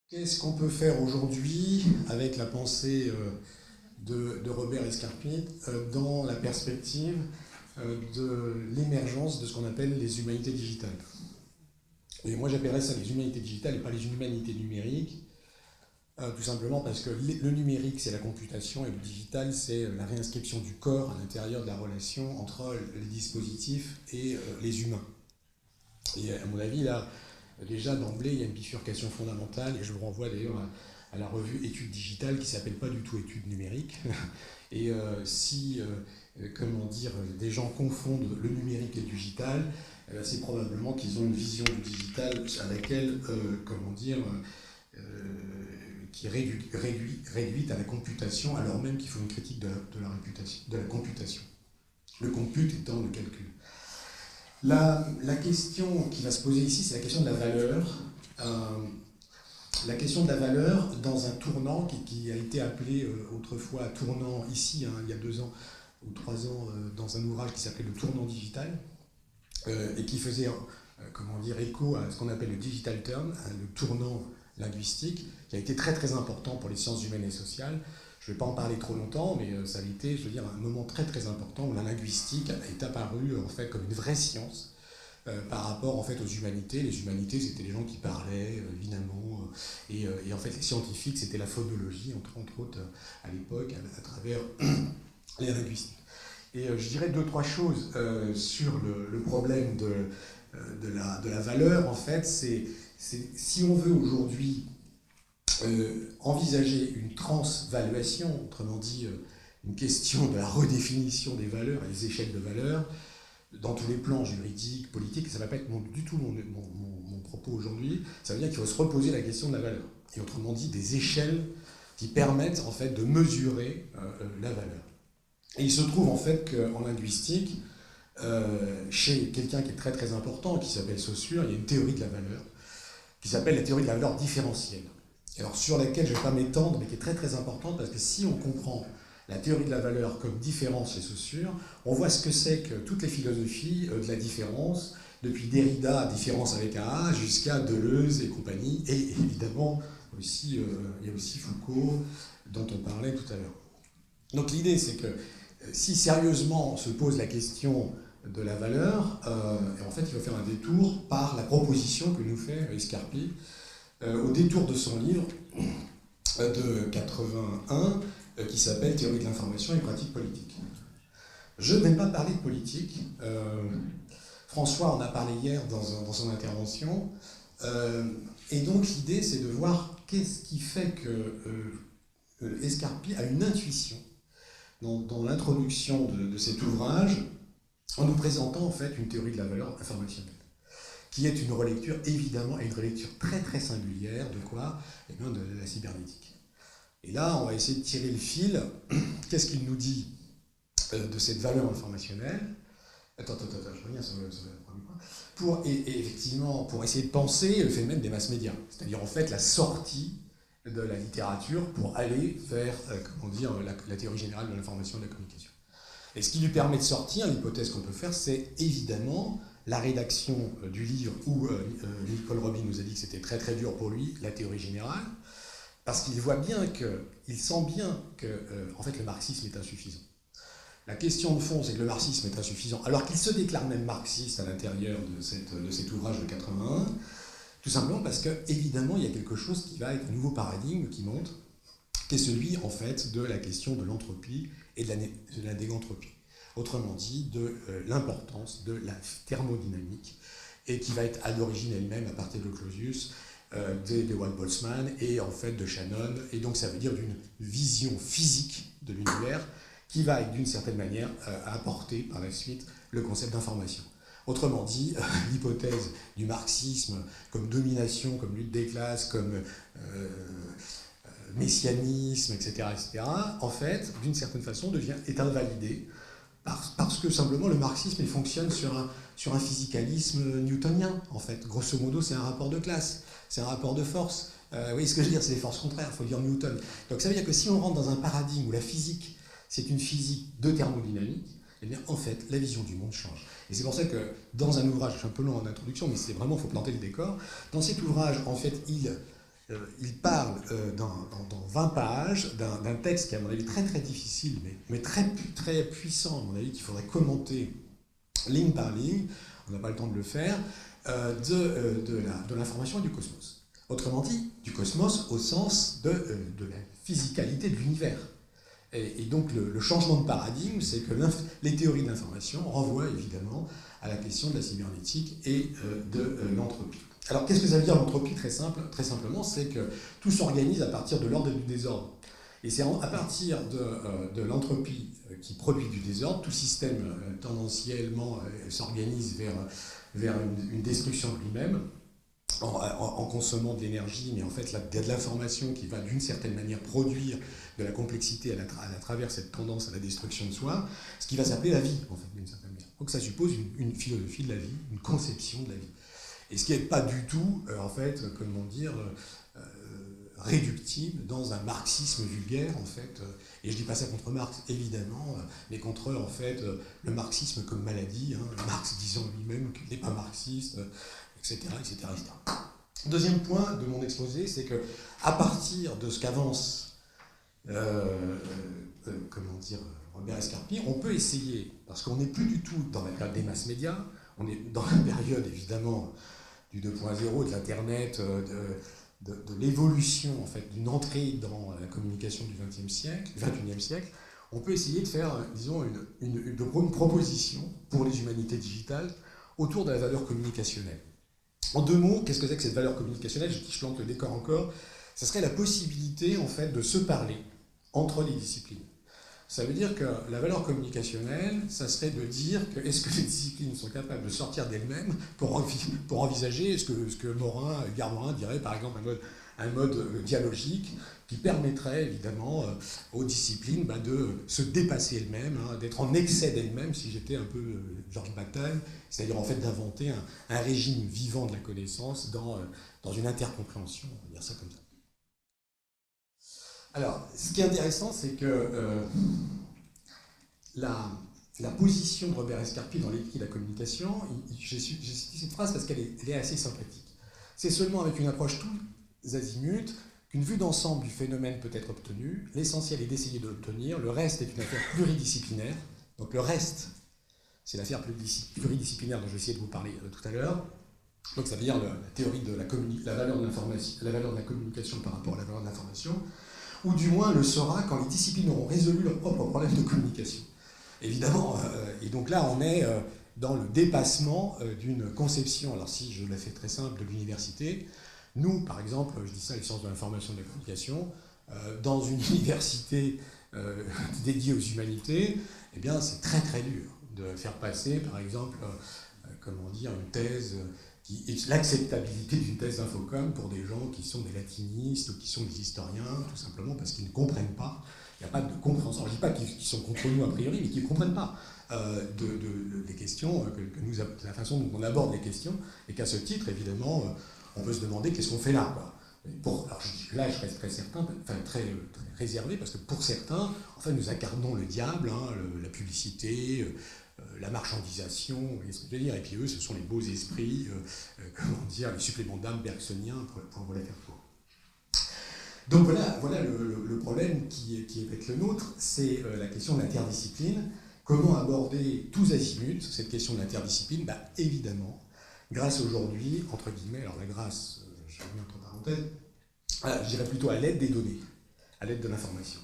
Qu'est-ce qu'on peut faire aujourd'hui avec la pensée de Robert Escarpit dans la perspective de l'émergence de ce qu'on appelle les humanités digitales? Et moi j'appellerais ça les humanités digitales et pas les humanités numériques, tout simplement parce que le numérique c'est la computation et le digital c'est la réinscription du corps à l'intérieur de la relation entre les dispositifs et les humains. Et à mon avis, là, déjà d'emblée, il y a une bifurcation fondamentale, et je vous renvoie d'ailleurs à la revue Études digitales qui ne s'appelle pas du tout Études numériques. Et si, comment dire, des gens confondent le numérique et le digital, c'est probablement qu'ils ont une vision du digital à laquelle, comment dire, euh, qui est réduite à la computation, alors même qu'il faut une critique de la computation. Le compute étant le calcul. La question qui va se poser ici, c'est la question de la valeur. La question de la valeur dans un tournant qui a été appelé autrefois tournant ici, hein, il y a 2 ans ou 3 ans, dans un ouvrage qui s'appelait Le tournant digital, et qui faisait comment dire, écho à ce qu'on appelle le digital turn, hein, le tournant linguistique, qui a été très très important pour les sciences humaines et sociales. Je ne vais pas en parler trop longtemps, mais ça a été, je veux dire, un moment très très important où la linguistique est apparue en fait comme une vraie science par rapport en fait aux humanités. Les humanités, c'était les gens qui parlaient, évidemment, et en fait les scientifiques, c'était la phonologie, entre autres, à l'époque, à travers les linguistiques. Et je dirais 2 3 choses sur le problème de la valeur, en fait, c'est si on veut aujourd'hui envisager une transvaluation, autrement dit une question de la redéfinition des valeurs et des échelles de valeurs, dans tous les plans juridiques, politiques, et ça ne va pas être du tout mon propos aujourd'hui, ça veut dire qu'il faut se reposer la question de la valeur. Et autrement dit, des échelles qui permettent en fait de mesurer la valeur. Et il se trouve en fait qu'en linguistique, chez quelqu'un qui est très très important, qui s'appelle Saussure, il y a une théorie de la valeur, qui s'appelle la théorie de la valeur différentielle. Alors sur laquelle je ne vais pas m'étendre, mais qui est très très importante, parce que si on comprend la théorie de la valeur comme différence chez Saussure, on voit ce que c'est que toutes les philosophies de la différence, depuis Derrida, différence avec un A, jusqu'à Deleuze et compagnie, et évidemment aussi, il y a aussi Foucault, dont on parlait tout à l'heure. Donc l'idée c'est que si sérieusement on se pose la question de la valeur, en fait il faut faire un détour par la proposition que nous fait Escarpit au détour de son livre de 81 qui s'appelle Théorie de l'information et pratique politique. Je ne vais pas parler de politique. François en a parlé hier dans son intervention. Et donc l'idée c'est de voir qu'est-ce qui fait que Escarpit a une intuition dans l'introduction de cet ouvrage en nous présentant en fait une théorie de la valeur informationnelle qui est une relecture, évidemment, et une relecture très très singulière de quoi? Eh bien, de la cybernétique. Et là, on va essayer de tirer le fil. Qu'est-ce qu'il nous dit de cette valeur informationnelle? Attends, je reviens sur le premier point. Et effectivement, pour essayer de penser le phénomène des masses médias, c'est-à-dire en fait la sortie de la littérature pour aller vers, comment dire, la théorie générale de l'information et de la communication. Et ce qui lui permet de sortir, l'hypothèse qu'on peut faire, c'est évidemment la rédaction du livre où Nicole Robin nous a dit que c'était très très dur pour lui, la théorie générale, parce qu'il voit bien il sent bien que en fait le marxisme est insuffisant. La question de fond, c'est que le marxisme est insuffisant, alors qu'il se déclare même marxiste à l'intérieur de cet ouvrage de 81, tout simplement parce que évidemment il y a quelque chose qui va être un nouveau paradigme qui montre, qui est celui en fait de la question de l'entropie et de la négantropie. Autrement dit, de l'importance de la thermodynamique, et qui va être à l'origine elle-même, à partir de Clausius, de Walt Boltzmann, et en fait de Shannon, et donc ça veut dire d'une vision physique de l'univers, qui va, d'une certaine manière, apporter par la suite le concept d'information. Autrement dit, l'hypothèse du marxisme comme domination, comme lutte des classes, comme messianisme, etc., en fait, d'une certaine façon, est invalidée parce que simplement le marxisme il fonctionne sur un physicalisme newtonien, en fait. Grosso modo, c'est un rapport de classe, c'est un rapport de force. Vous voyez ce que je veux dire, c'est les forces contraires, il faut dire Newton. Donc ça veut dire que si on rentre dans un paradigme où la physique, c'est une physique de thermodynamique, eh bien en fait, la vision du monde change. Et c'est pour ça que dans un ouvrage, je suis un peu long en introduction, mais c'est vraiment, il faut planter le décor, dans cet ouvrage, en fait, il il parle dans 20 pages d'un texte qui est à mon avis très très difficile, mais très, très puissant, à mon avis, qu'il faudrait commenter ligne par ligne, on n'a pas le temps de le faire, de l'information et du cosmos. Autrement dit, du cosmos au sens de la physicalité de l'univers. Et donc le changement de paradigme, c'est que les théories de l'information renvoient évidemment à la question de la cybernétique et de l'entropie. Alors qu'est-ce que ça veut dire l'entropie? Très simplement, c'est que tout s'organise à partir de l'ordre et du désordre. Et c'est à partir de l'entropie qui produit du désordre, tout système tendanciellement s'organise vers une destruction de lui-même, en consommant de l'énergie, mais en fait, il y a de l'information qui va d'une certaine manière produire de la complexité à travers cette tendance à la destruction de soi, ce qui va s'appeler la vie, en fait, d'une certaine manière. Donc ça suppose une philosophie de la vie, une conception de la vie. Et ce qui n'est pas du tout, en fait, comment dire, réductible dans un marxisme vulgaire, en fait, et je ne dis pas ça contre Marx, évidemment, mais contre, en fait, le marxisme comme maladie, hein, Marx disant lui-même qu'il n'est pas marxiste, etc., etc., etc. Deuxième point de mon exposé, c'est que à partir de ce qu'avance comment dire, Robert Escarpi, on peut essayer, parce qu'on n'est plus du tout dans la période des masses médias, on est dans la période évidemment du 2.0, de l'Internet, de l'évolution, en fait, d'une entrée dans la communication du XXe siècle, on peut essayer de faire, disons, une proposition pour les humanités digitales autour de la valeur communicationnelle. En deux mots, qu'est-ce que c'est que cette valeur communicationnelle? Je plante le décor encore. Ça serait la possibilité, en fait, de se parler entre les disciplines. Ça veut dire que la valeur communicationnelle, ça serait de dire que est-ce que les disciplines sont capables de sortir d'elles-mêmes pour envisager ce que Edgar Morin dirait, par exemple, un mode dialogique qui permettrait évidemment aux disciplines de se dépasser elles-mêmes, hein, d'être en excès d'elles-mêmes, si j'étais un peu Georges Bataille, c'est-à-dire en fait d'inventer un régime vivant de la connaissance dans une intercompréhension, on va dire ça comme ça. Alors, ce qui est intéressant, c'est que la position de Robert Escarpi dans l'éthique de la communication, j'ai cité cette phrase parce qu'elle est assez sympathique. C'est seulement avec une approche tous azimuts qu'une vue d'ensemble du phénomène peut être obtenue. L'essentiel est d'essayer de l'obtenir. Le reste est une affaire pluridisciplinaire. Donc le reste, c'est l'affaire pluridisciplinaire dont je vais essayer de vous parler tout à l'heure. Donc ça veut dire la théorie de la valeur de l'information, la valeur de la communication par rapport à la valeur de l'information, ou du moins le sera quand les disciplines auront résolu leurs propres problèmes de communication. Évidemment, et donc là on est dans le dépassement d'une conception, alors si je la fais très simple, de l'université. Nous, par exemple, je dis ça, les sciences de l'information et de la communication, dans une université dédiée aux humanités, eh bien c'est très très dur de faire passer, par exemple, comment dire, une thèse, l'acceptabilité d'une thèse d'infocom pour des gens qui sont des latinistes ou qui sont des historiens, tout simplement parce qu'ils ne comprennent pas. Il n'y a pas de compréhension. Je ne dis pas qu'ils sont contre nous a priori, mais qu'ils ne comprennent pas des questions, la façon dont on aborde les questions, et qu'à ce titre, évidemment, on peut se demander qu'est-ce qu'on fait là, quoi. Alors là, je reste très certain, enfin très réservé, parce que pour certains, en fait, nous incarnons le diable, hein, la publicité, la marchandisation, et ce que je veux dire. Et puis eux, ce sont les beaux esprits, comment dire, les suppléments d'âme bergsoniens, pour vous la faire court. Donc voilà le problème qui est le nôtre, c'est la question de l'interdiscipline. Comment aborder tous azimuts cette question de l'interdiscipline? Évidemment, grâce aujourd'hui, entre guillemets, alors la grâce, je mets entre parenthèses, je dirais plutôt à l'aide des données, à l'aide de l'information.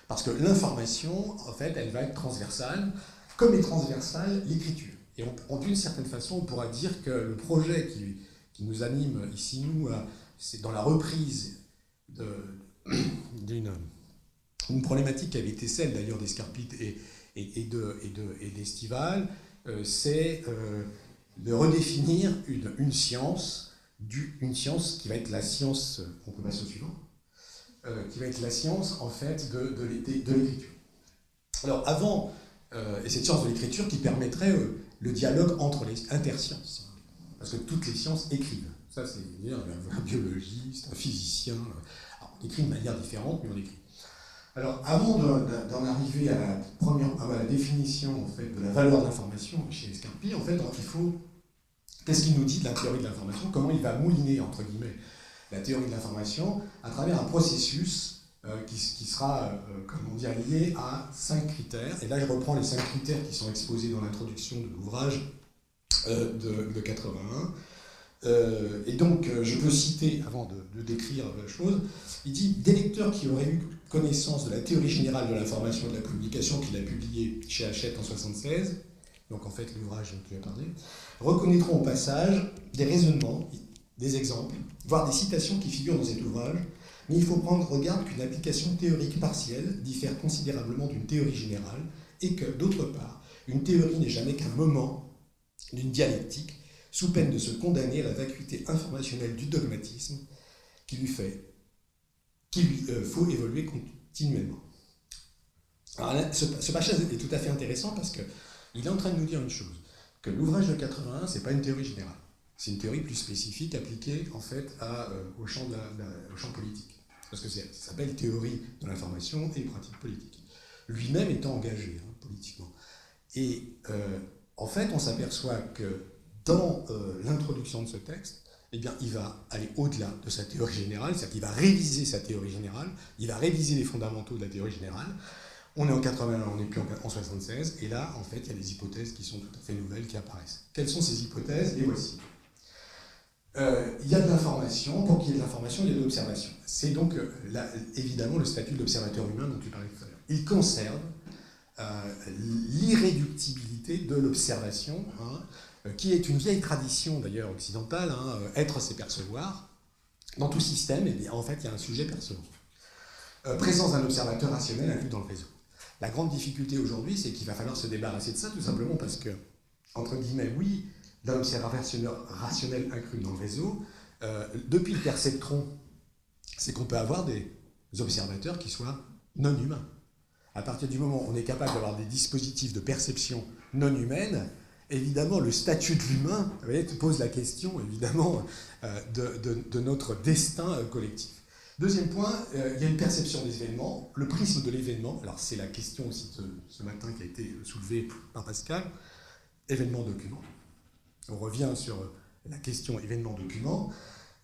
Parce que l'information, en fait, elle va être transversale, comme est transversale l'écriture. Et d'une certaine façon, on pourra dire que le projet qui nous anime ici, nous, c'est dans la reprise d'une problématique qui avait été celle d'ailleurs d'Escarpit et d'Estival, c'est de redéfinir une science qui va être la science, on peut passer au suivant, qui va être la science en fait de l'écriture. Alors avant, et cette science de l'écriture qui permettrait le dialogue entre les intersciences, parce que toutes les sciences écrivent. Ça, c'est un biologiste, un physicien. Alors, on écrit de manière différente, mais on écrit. Alors, avant d'en arriver à la définition en fait, de la valeur de l'information chez Escarpi, en fait, il faut. Qu'est-ce qu'il nous dit de la théorie de l'information? Comment il va mouliner, entre guillemets, la théorie de l'information à travers un processus qui sera lié à 5 critères. Et là, je reprends les 5 critères qui sont exposés dans l'introduction de l'ouvrage de 81. Et donc, je peux citer, avant de décrire la chose, il dit « Des lecteurs qui auraient eu connaissance de la théorie générale de l'information et de la publication qu'il a publiée chez Hachette en 1976, donc en fait l'ouvrage dont tu as parlé, reconnaîtront au passage des raisonnements, des exemples, voire des citations qui figurent dans cet ouvrage, mais il faut prendre garde qu'une application théorique partielle diffère considérablement d'une théorie générale et que, d'autre part, une théorie n'est jamais qu'un moment d'une dialectique, sous peine de se condamner à la vacuité informationnelle du dogmatisme qu'il lui faut évoluer continuellement. » Alors là, ce passage est tout à fait intéressant parce qu'il est en train de nous dire une chose, que l'ouvrage de 81, ce n'est pas une théorie générale, c'est une théorie plus spécifique appliquée en fait au champ politique. Parce que ça s'appelle théorie de l'information et pratique politique. Lui-même étant engagé politiquement. Et en fait, on s'aperçoit que dans l'introduction de ce texte, eh bien, il va aller au-delà de sa théorie générale, c'est-à-dire qu'il va réviser sa théorie générale, il va réviser les fondamentaux de la théorie générale. On est en 81, on n'est plus en 76, et là, en fait, il y a des hypothèses qui sont tout à fait nouvelles qui apparaissent. Quelles sont ces hypothèses? Les voici. Il y a de l'information, pour qu'il y ait de l'information, il y a de l'observation. C'est donc, évidemment, le statut de l'observateur humain dont tu parlais tout à l'heure. Il conserve l'irréductibilité de l'observation, qui est une vieille tradition d'ailleurs occidentale, être c'est percevoir. Dans tout système, eh bien, en fait, il y a un sujet percevant. Présence d'un observateur rationnel inclus dans le réseau. La grande difficulté aujourd'hui, c'est qu'il va falloir se débarrasser de ça, tout simplement parce que, entre guillemets, oui, d'un observateur rationnel inclus dans le réseau, depuis le perceptron, c'est qu'on peut avoir des observateurs qui soient non humains. À partir du moment où on est capable d'avoir des dispositifs de perception non humaine, évidemment, le statut de l'humain pose la question, évidemment, de notre destin collectif. Deuxième point, il y a une perception des événements, le prisme de l'événement. Alors, c'est la question aussi de ce matin qui a été soulevée par Pascal. Événement-document. On revient sur la question événement-document.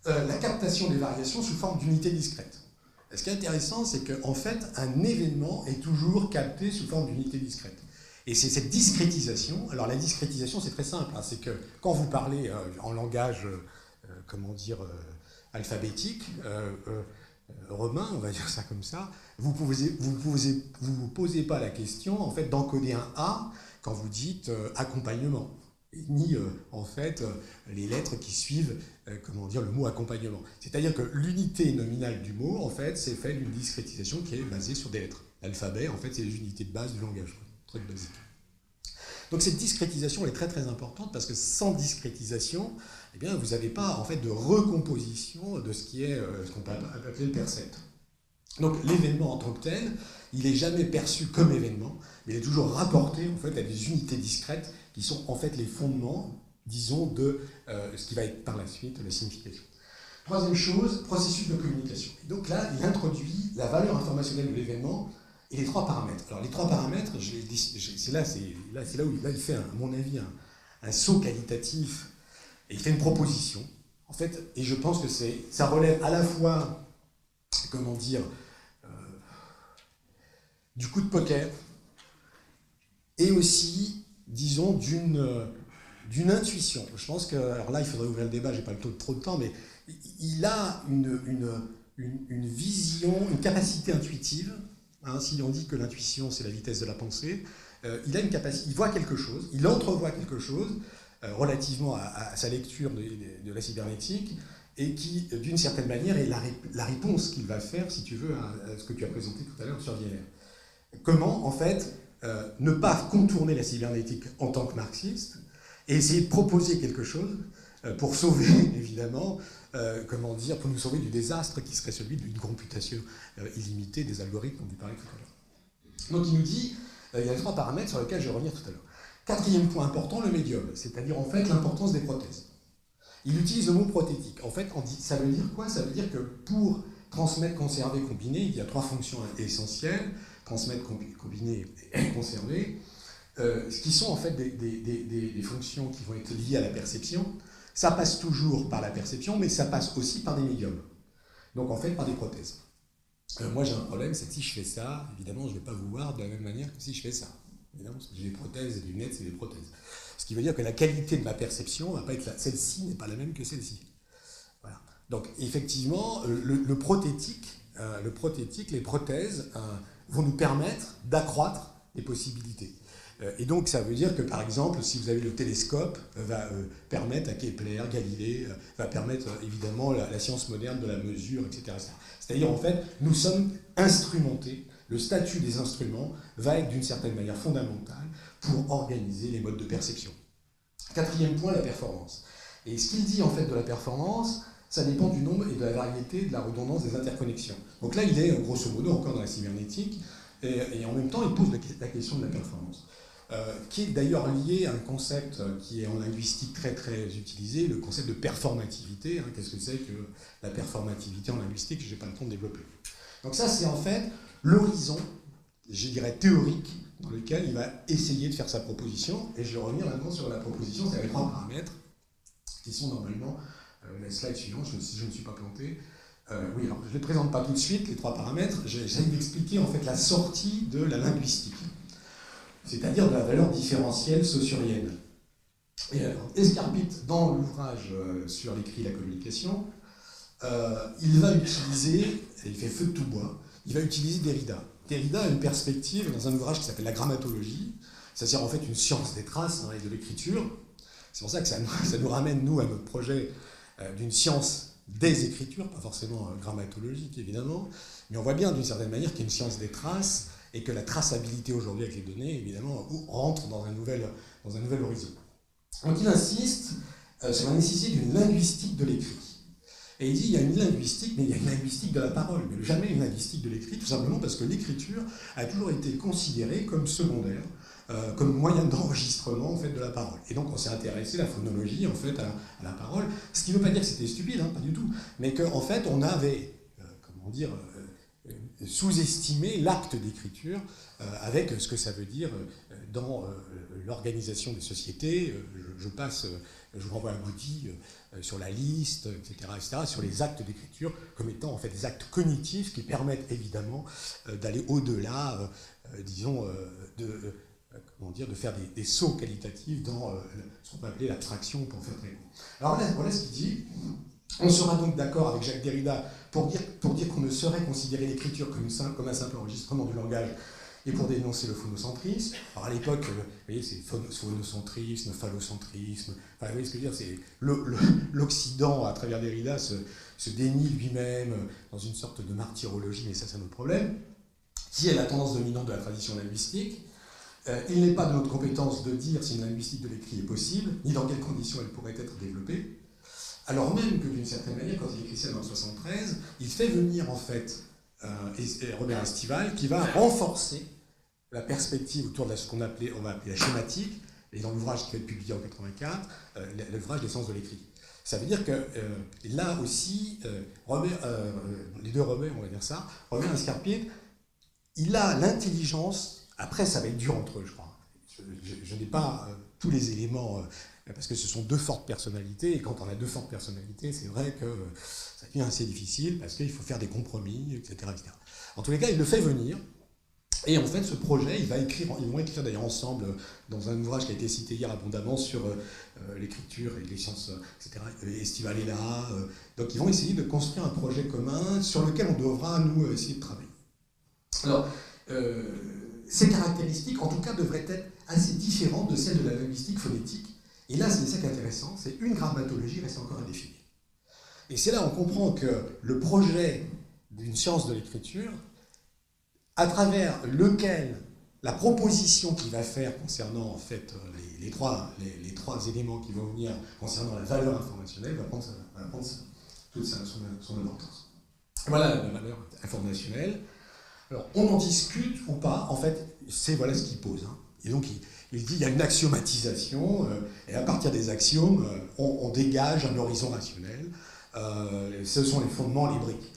La captation des variations sous forme d'unités discrètes. Ce qui est intéressant, c'est qu'en fait, un événement est toujours capté sous forme d'unité discrète. Et c'est cette discrétisation. Alors la discrétisation, c'est très simple. C'est que quand vous parlez en langage, alphabétique, romain, on va dire ça comme ça, vous vous posez pas la question en fait d'encoder un A quand vous dites accompagnement, ni en fait les lettres qui suivent le mot accompagnement. C'est-à-dire que l'unité nominale du mot en fait c'est fait d'une discrétisation qui est basée sur des lettres. L'alphabet en fait c'est les unités de base du langage, truc basique. Donc cette discrétisation est très très importante parce que sans discrétisation, eh bien, vous n'avez pas en fait de recomposition de ce qui est ce qu'on peut appeler le percept. Donc l'événement en tant que tel, il n'est jamais perçu comme événement, mais il est toujours rapporté en fait à des unités discrètes qui sont en fait les fondements, disons, de ce qui va être par la suite la signification. Troisième chose, processus de communication. Et donc là, il introduit la valeur informationnelle de l'événement et les 3 paramètres. Alors les 3 paramètres, c'est là où il fait, à mon avis, un saut qualitatif, et il fait une proposition, en fait, et je pense que ça relève à la fois, du coup de poker, et aussi, disons, d'une intuition. Je pense que, alors là, il faudrait ouvrir le débat, j'ai pas trop de temps, mais il a une vision, une capacité intuitive. Si on dit que l'intuition, c'est la vitesse de la pensée, il a une capacité, il voit quelque chose, il entrevoit quelque chose relativement à sa lecture de la cybernétique, et qui, d'une certaine manière, est la réponse qu'il va faire, si tu veux, à ce que tu as présenté tout à l'heure sur Wiener. Comment, en fait, ne pas contourner la cybernétique en tant que marxiste, et essayer de proposer quelque chose pour sauver, évidemment, pour nous sauver du désastre qui serait celui d'une computation illimitée des algorithmes dont tu parlais tout à l'heure. Donc il nous dit, il y a 3 paramètres sur lesquels je vais revenir tout à l'heure. 4e point important, le médium, c'est-à-dire en fait l'importance des prothèses. Il utilise le mot prothétique. En fait, ça veut dire quoi? Ça veut dire que pour transmettre, conserver, combiner, il y a 3 fonctions essentielles, transmettre, combiner et conserver, ce qui sont en fait des fonctions qui vont être liées à la perception. Ça passe toujours par la perception, mais ça passe aussi par des médiums. Donc en fait, par des prothèses. Moi j'ai un problème, c'est que si je fais ça, évidemment, je ne vais pas vous voir de la même manière que si je fais ça. Évidemment, parce que j'ai des prothèses et des lunettes, c'est des prothèses. Ce qui veut dire que la qualité de ma perception va pas être celle-ci n'est pas la même que celle-ci. Voilà. Donc effectivement, le prothétique, les prothèses vont nous permettre d'accroître les possibilités. Et donc ça veut dire que par exemple, si vous avez le télescope, va permettre à Kepler, Galilée, va permettre évidemment la science moderne de la mesure, etc. C'est-à-dire en fait, nous sommes instrumentés. Le statut des instruments va être d'une certaine manière fondamentale pour organiser les modes de perception. Quatrième point, la performance. Et ce qu'il dit en fait de la performance, ça dépend du nombre et de la variété, de la redondance des interconnexions. Donc là, il est grosso modo encore dans la cybernétique, et en même temps, il pose la question de la performance, qui est d'ailleurs lié à un concept qui est en linguistique très très utilisé, le concept de performativité. Qu'est-ce que c'est que la performativité en linguistique? Je n'ai pas le temps de développer. Donc ça, c'est en fait l'horizon, je dirais théorique, dans lequel il va essayer de faire sa proposition, et je vais revenir maintenant sur la proposition, c'est les 3 paramètres, qui sont normalement, la slide suivante, si je ne suis pas planté. Oui, alors je ne les présente pas tout de suite, les 3 paramètres, j'essaie d'expliquer en fait la sortie de la linguistique, c'est-à-dire de la valeur différentielle saussurienne. Et alors, Escarpit, dans l'ouvrage sur l'écrit et la communication, il va utiliser, et il fait feu de tout bois, il va utiliser Derrida. Derrida a une perspective dans un ouvrage qui s'appelle la grammatologie, c'est-à-dire en fait une science des traces et de l'écriture. C'est pour ça que ça nous ramène, nous, à notre projet d'une science des écritures, pas forcément grammatologique évidemment, mais on voit bien d'une certaine manière qu'il y a une science des traces et que la traçabilité aujourd'hui avec les données, évidemment, rentre dans un nouvel horizon. Donc il insiste sur la nécessité d'une linguistique de l'écrit. Et il dit, il y a une linguistique, mais il y a une linguistique de la parole, mais jamais une linguistique de l'écrit, tout simplement parce que l'écriture a toujours été considérée comme secondaire, comme moyen d'enregistrement en fait, de la parole. Et donc on s'est intéressé à la phonologie en fait, à la parole, ce qui ne veut pas dire que c'était stupide, pas du tout, mais qu'en fait on avait, sous-estimé l'acte d'écriture avec ce que ça veut dire dans l'organisation des sociétés. Je vous renvoie à Moody sur la liste, etc., sur les actes d'écriture comme étant en fait des actes cognitifs qui permettent évidemment d'aller au-delà, disons, de faire des sauts qualitatifs dans ce qu'on peut appeler l'abstraction pour faire très court. Alors voilà ce qu'il dit. On sera donc d'accord avec Jacques Derrida pour dire qu'on ne saurait considérer l'écriture comme un simple enregistrement du langage et pour dénoncer le phonocentrisme. Alors à l'époque, vous voyez, c'est phonocentrisme, phallocentrisme, enfin, vous voyez ce que je veux dire, c'est l'Occident, à travers Derrida, se dénie lui-même dans une sorte de martyrologie, mais ça c'est un autre problème, qui est la tendance dominante de la tradition linguistique. Il n'est pas de notre compétence de dire si une linguistique de l'écrit est possible, ni dans quelles conditions elle pourrait être développée. Alors même que d'une certaine manière, quand il écrit ça dans 1973, il fait venir en fait Robert Estival qui va renforcer la perspective autour de ce qu'on va appeler la schématique, et dans l'ouvrage qui va être publié en 1984, l'ouvrage des sens de l'écrit. Ça veut dire que là aussi, les deux Robert, on va dire ça, Robert Escarpit, il a l'intelligence, après ça va être dur entre eux, je crois. Je n'ai pas tous les éléments, parce que ce sont 2 fortes personnalités, et quand on a 2 fortes personnalités, c'est vrai que ça devient assez difficile, parce qu'il faut faire des compromis, etc., etc. En tous les cas, il le fait venir, et en fait, ce projet, ils vont écrire d'ailleurs ensemble dans un ouvrage qui a été cité hier abondamment sur l'écriture et les sciences, etc. Estival est là, donc ils vont essayer de construire un projet commun sur lequel on devra, nous, essayer de travailler. Alors, ces caractéristiques, en tout cas, devraient être assez différentes de celles de la linguistique phonétique. Et là, c'est ça qui est intéressant, c'est une grammatologie reste encore à définir. Et c'est là qu'on comprend que le projet d'une science de l'écriture, à travers lequel la proposition qu'il va faire concernant en fait, les trois éléments qui vont venir concernant la valeur informationnelle va prendre toute son importance. Voilà la valeur informationnelle. Alors, on en discute ou pas, en fait, voilà ce qu'il pose. Et donc, il dit qu'il y a une axiomatisation, et à partir des axiomes, on dégage un horizon rationnel. Ce sont les fondements, les briques.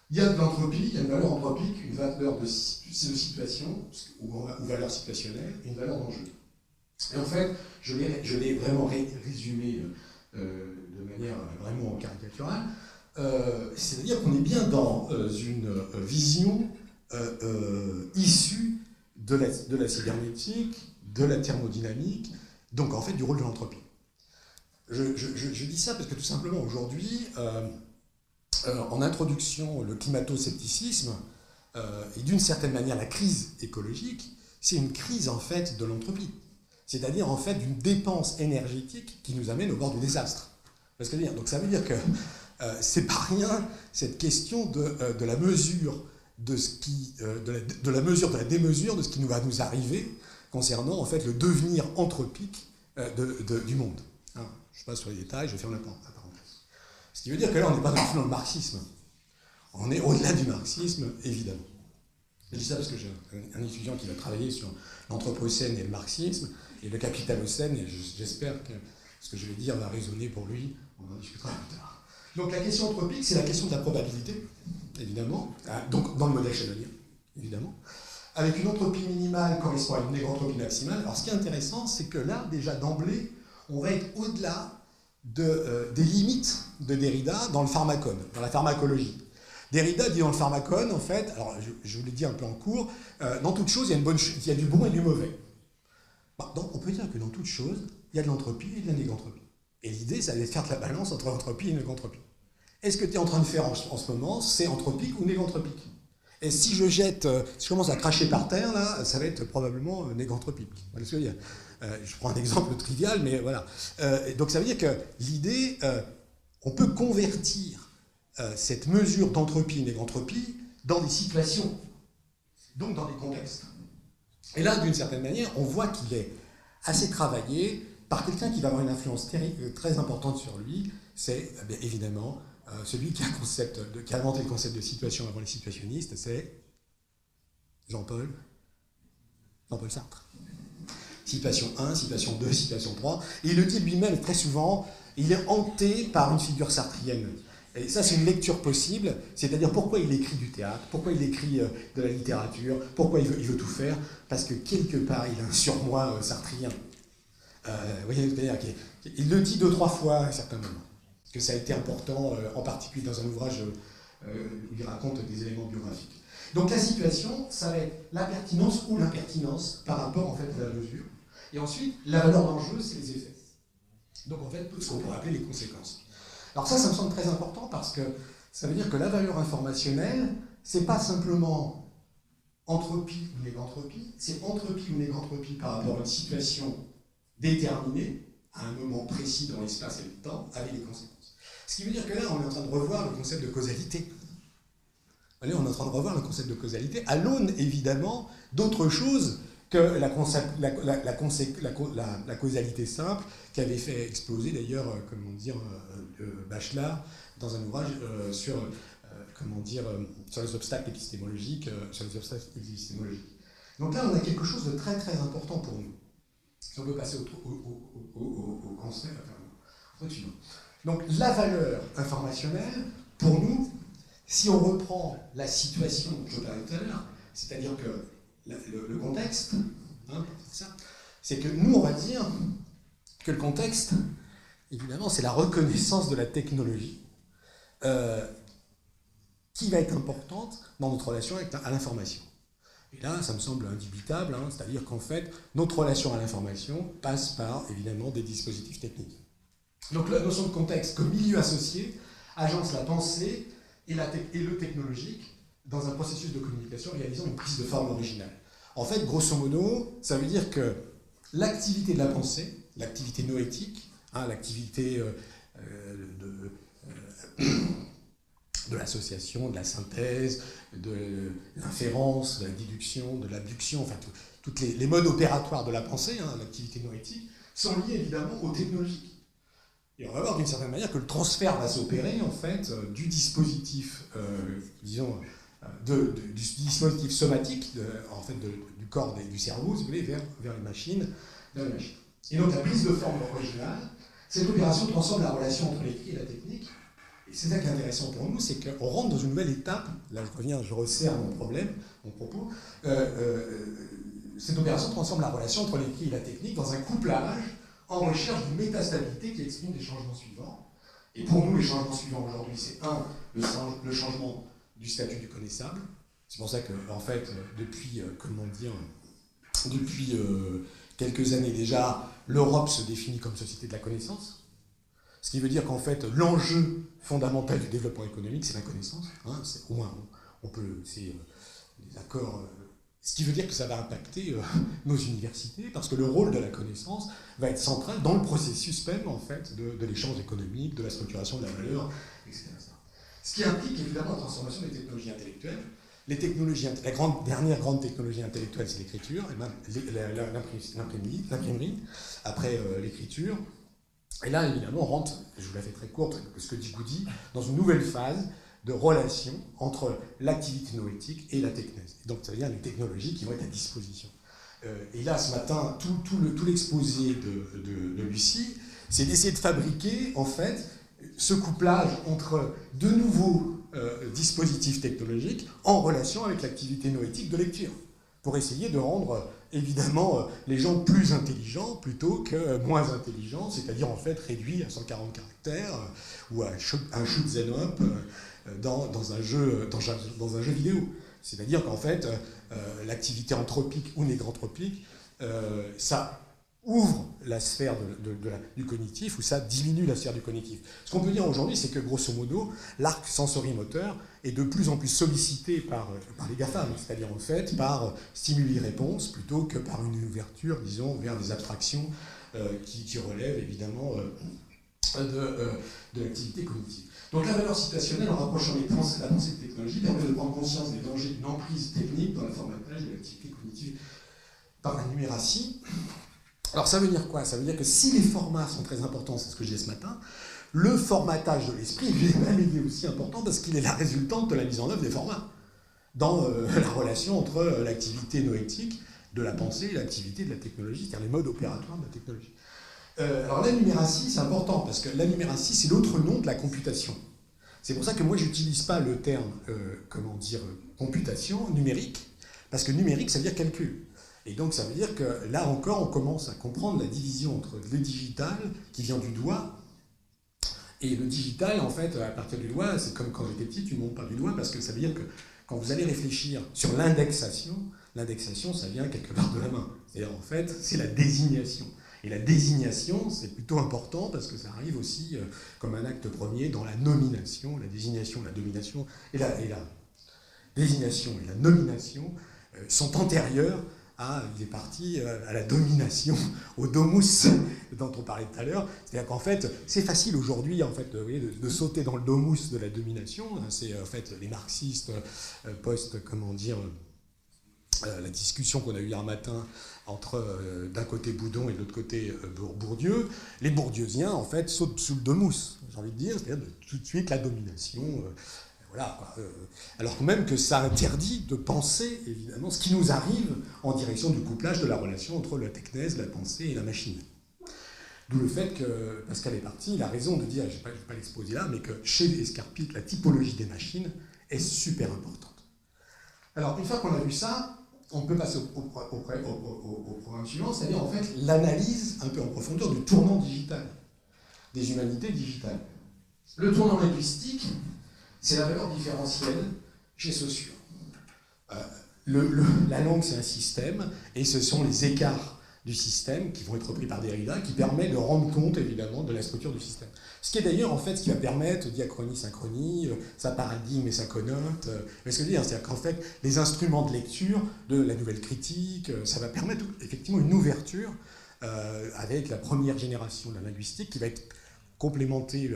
Il y a de l'entropie, il y a une valeur anthropique, une valeur de situation, ou valeur situationnelle, et une valeur d'enjeu. Et en fait, je l'ai vraiment résumé de manière vraiment caricaturale. C'est-à-dire qu'on est bien dans une vision issue de la cybernétique, de la thermodynamique, donc en fait du rôle de l'entropie. Je dis ça parce que tout simplement aujourd'hui, en introduction, le climato-scepticisme et d'une certaine manière la crise écologique, c'est une crise en fait de l'entropie. C'est-à-dire en fait d'une dépense énergétique qui nous amène au bord du désastre. Parce que, donc ça veut dire que c'est pas rien cette question de la mesure de ce qui, de la mesure de la démesure de ce qui va nous arriver concernant en fait le devenir anthropique du monde. Hein, je passe sur les détails, je ferme la parenthèse. Ce qui veut dire que là on n'est pas dans le marxisme. On est au-delà du marxisme, évidemment. Je dis ça parce que j'ai un étudiant qui va travailler sur l'anthropocène et le marxisme, et le capitalocène, et j'espère que ce que je vais dire va résonner pour lui, on en discutera plus tard. Donc la question anthropique, c'est la question de la probabilité, évidemment, donc dans le modèle shannonien, évidemment, avec une entropie minimale correspond à une négantropie maximale. Alors ce qui est intéressant, c'est que là, déjà d'emblée, on va être au-delà des limites de Derrida dans le pharmacone, dans la pharmacologie. Derrida dit dans le pharmacone, en fait, alors je vous l'ai dit un peu en cours, dans toute chose, il y a du bon et du mauvais. Donc on peut dire que dans toute chose, il y a de l'entropie et de la négantropie. Et l'idée, c'est de faire la balance entre entropie et négantropie. Est-ce que tu es en train de faire en ce moment, c'est anthropique ou négantropique? Et si je commence à cracher par terre, là, ça va être probablement négantropique. Voilà ce que je veux dire. Je prends un exemple trivial, mais voilà. Donc ça veut dire que l'idée, on peut convertir cette mesure d'entropie et négantropie dans des situations, donc dans des contextes. Et là, d'une certaine manière, on voit qu'il est assez travaillé par quelqu'un qui va avoir une influence très importante sur lui, c'est évidemment celui qui a inventé le concept de situation avant les situationnistes, c'est Jean-Paul Sartre. Situation 1, situation 2, situation 3. Et il le dit lui-même très souvent, il est hanté par une figure sartrienne. Et ça, c'est une lecture possible, c'est-à-dire pourquoi il écrit du théâtre, pourquoi il écrit de la littérature, pourquoi il veut tout faire, parce que quelque part, il a un surmoi sartrien. Vous voyez, il le dit 2-3 fois à un certain moment, que ça a été important, en particulier dans un ouvrage où il raconte des éléments biographiques. Donc la situation, ça va être la pertinence ou l'impertinence par rapport en fait à la mesure. Et ensuite, la valeur d'enjeu, c'est les effets. Donc en fait, ce qu'on pourrait appeler les conséquences. Alors ça me semble très important parce que ça veut dire que la valeur informationnelle, c'est pas simplement entropie ou négantropie, c'est entropie ou négantropie par rapport à une situation déterminée, à un moment précis dans l'espace et le temps, avec des conséquences. Ce qui veut dire que là, on est en train de revoir le concept de causalité. Allez, on est en train de revoir le concept de causalité à l'aune, évidemment, d'autres choses que la causalité simple, qui avait fait exploser d'ailleurs, Bachelard, dans un ouvrage sur les obstacles épistémologiques, Donc là, on a quelque chose de très très important pour nous. Si on peut passer au concept, suivant. Donc la valeur informationnelle, pour nous, si on reprend la situation dont je parlais tout à l'heure, c'est-à-dire que le contexte, c'est que nous, on va dire que le contexte, évidemment, c'est la reconnaissance de la technologie qui va être importante dans notre relation à l'information. Et là, ça me semble indubitable, c'est-à-dire qu'en fait, notre relation à l'information passe par, évidemment, des dispositifs techniques. Donc la notion de contexte comme milieu associé agence la pensée et le technologique dans un processus de communication réalisant une prise de forme originale. En fait, grosso modo, ça veut dire que l'activité de la pensée, l'activité noétique, l'activité de l'association, de la synthèse, de l'inférence, de la déduction, de l'abduction, enfin tous les modes opératoires de la pensée, l'activité noétique, sont liés évidemment aux technologiques. Et on va voir d'une certaine manière que le transfert va s'opérer en fait du dispositif, du dispositif somatique, du corps et du cerveau, si vous voulez, vers les machines. Et donc la prise de forme originale, cette opération transforme la relation entre l'écrit et la technique. Et c'est ça qui est intéressant pour nous, c'est qu'on rentre dans une nouvelle étape. Là, je resserre mon propos. Cette opération transforme la relation entre l'écrit et la technique dans un couplage en recherche d'une métastabilité qui exprime les changements suivants. Et pour nous, les changements suivants aujourd'hui, c'est le changement du statut du connaissable. C'est pour ça que, en fait, depuis quelques années déjà, l'Europe se définit comme société de la connaissance. Ce qui veut dire qu'en fait, l'enjeu fondamental du développement économique, c'est la connaissance. Hein, au moins, c'est les accords. Ce qui veut dire que ça va impacter nos universités, parce que le rôle de la connaissance va être central dans le processus même, en fait, de l'échange économique, de la structuration de la valeur, etc. Ce qui implique évidemment la transformation des technologies intellectuelles. La dernière grande technologie intellectuelle, c'est l'écriture, l'imprimerie, après l'écriture. Et là, évidemment, on rentre, je vous la fais très courte, ce que dit Goody, dans une nouvelle phase de relation entre l'activité noétique et la technèse. Donc, ça veut dire les technologies qui vont être à disposition. Et là, ce matin, tout l'exposé de Lucie, c'est d'essayer de fabriquer, en fait, ce couplage entre de nouveaux dispositifs technologiques en relation avec l'activité noétique de lecture, pour essayer de rendre, évidemment, les gens plus intelligents plutôt que moins intelligents, c'est-à-dire, en fait, réduits à 140 caractères ou à un shoot'em up dans un jeu vidéo. C'est-à-dire qu'en fait, l'activité anthropique ou néganthropique, ça ouvre la sphère du cognitif ou ça diminue la sphère du cognitif. Ce qu'on peut dire aujourd'hui, c'est que grosso modo, l'arc sensorimoteur est de plus en plus sollicité par les GAFAM, c'est-à-dire en fait par stimuli-réponse plutôt que par une ouverture, disons, vers des abstractions qui relèvent évidemment de l'activité cognitive. Donc la valeur citationnelle, en rapprochant la pensée de technologie, permet de prendre conscience des dangers d'une emprise technique dans le formatage de l'activité cognitive par la numératie. Alors ça veut dire quoi? Ça veut dire que si les formats sont très importants, c'est ce que je disais ce matin, le formatage de l'esprit est aussi important parce qu'il est la résultante de la mise en œuvre des formats dans la relation entre l'activité noétique de la pensée et l'activité de la technologie, c'est-à-dire les modes opératoires de la technologie. Alors la numératie, c'est important, parce que la numératie, c'est l'autre nom de la computation. C'est pour ça que moi, je n'utilise pas le terme, computation numérique, parce que numérique, ça veut dire calcul. Et donc, ça veut dire que là encore, on commence à comprendre la division entre le digital, qui vient du doigt, et le digital, en fait, à partir du doigt, c'est comme quand j'étais petit, tu ne montes pas du doigt, parce que ça veut dire que quand vous allez réfléchir sur l'indexation, ça vient quelque part de la main. C'est-à-dire, en fait, c'est la désignation. Et la désignation, c'est plutôt important parce que ça arrive aussi comme un acte premier dans la nomination. La désignation, la domination et la désignation et la nomination sont antérieures à la domination, au domus dont on parlait tout à l'heure. C'est-à-dire qu'en fait, c'est facile aujourd'hui en fait, de sauter dans le domus de la domination. C'est en fait les marxistes la discussion qu'on a eue hier matin entre d'un côté Boudon et de l'autre côté Bourdieu, les bourdieusiens en fait sautent sous le domus, j'ai envie de dire, c'est-à-dire tout de suite la domination, voilà quoi. Alors même que ça interdit de penser évidemment ce qui nous arrive en direction du couplage de la relation entre la technèse, la pensée et la machine. D'où le fait que Pascal est parti, il a raison de dire, je ne vais pas l'exposer là, mais que chez Escarpit, la typologie des machines est super importante. Alors une fois qu'on a vu ça, on peut passer au programme suivant, c'est-à-dire en fait l'analyse un peu en profondeur du tournant digital, des humanités digitales. Le tournant linguistique, c'est la valeur différentielle chez Saussure. La langue, c'est un système, et ce sont les écarts du système qui vont être repris par Derrida, qui permet de rendre compte évidemment de la structure du système. Ce qui est d'ailleurs en fait ce qui va permettre diachronie, synchronie, sa paradigme et sa connote. Mais ce que je veux dire, c'est qu'en fait les instruments de lecture de la nouvelle critique, ça va permettre effectivement une ouverture avec la première génération de la linguistique qui va être complémentée,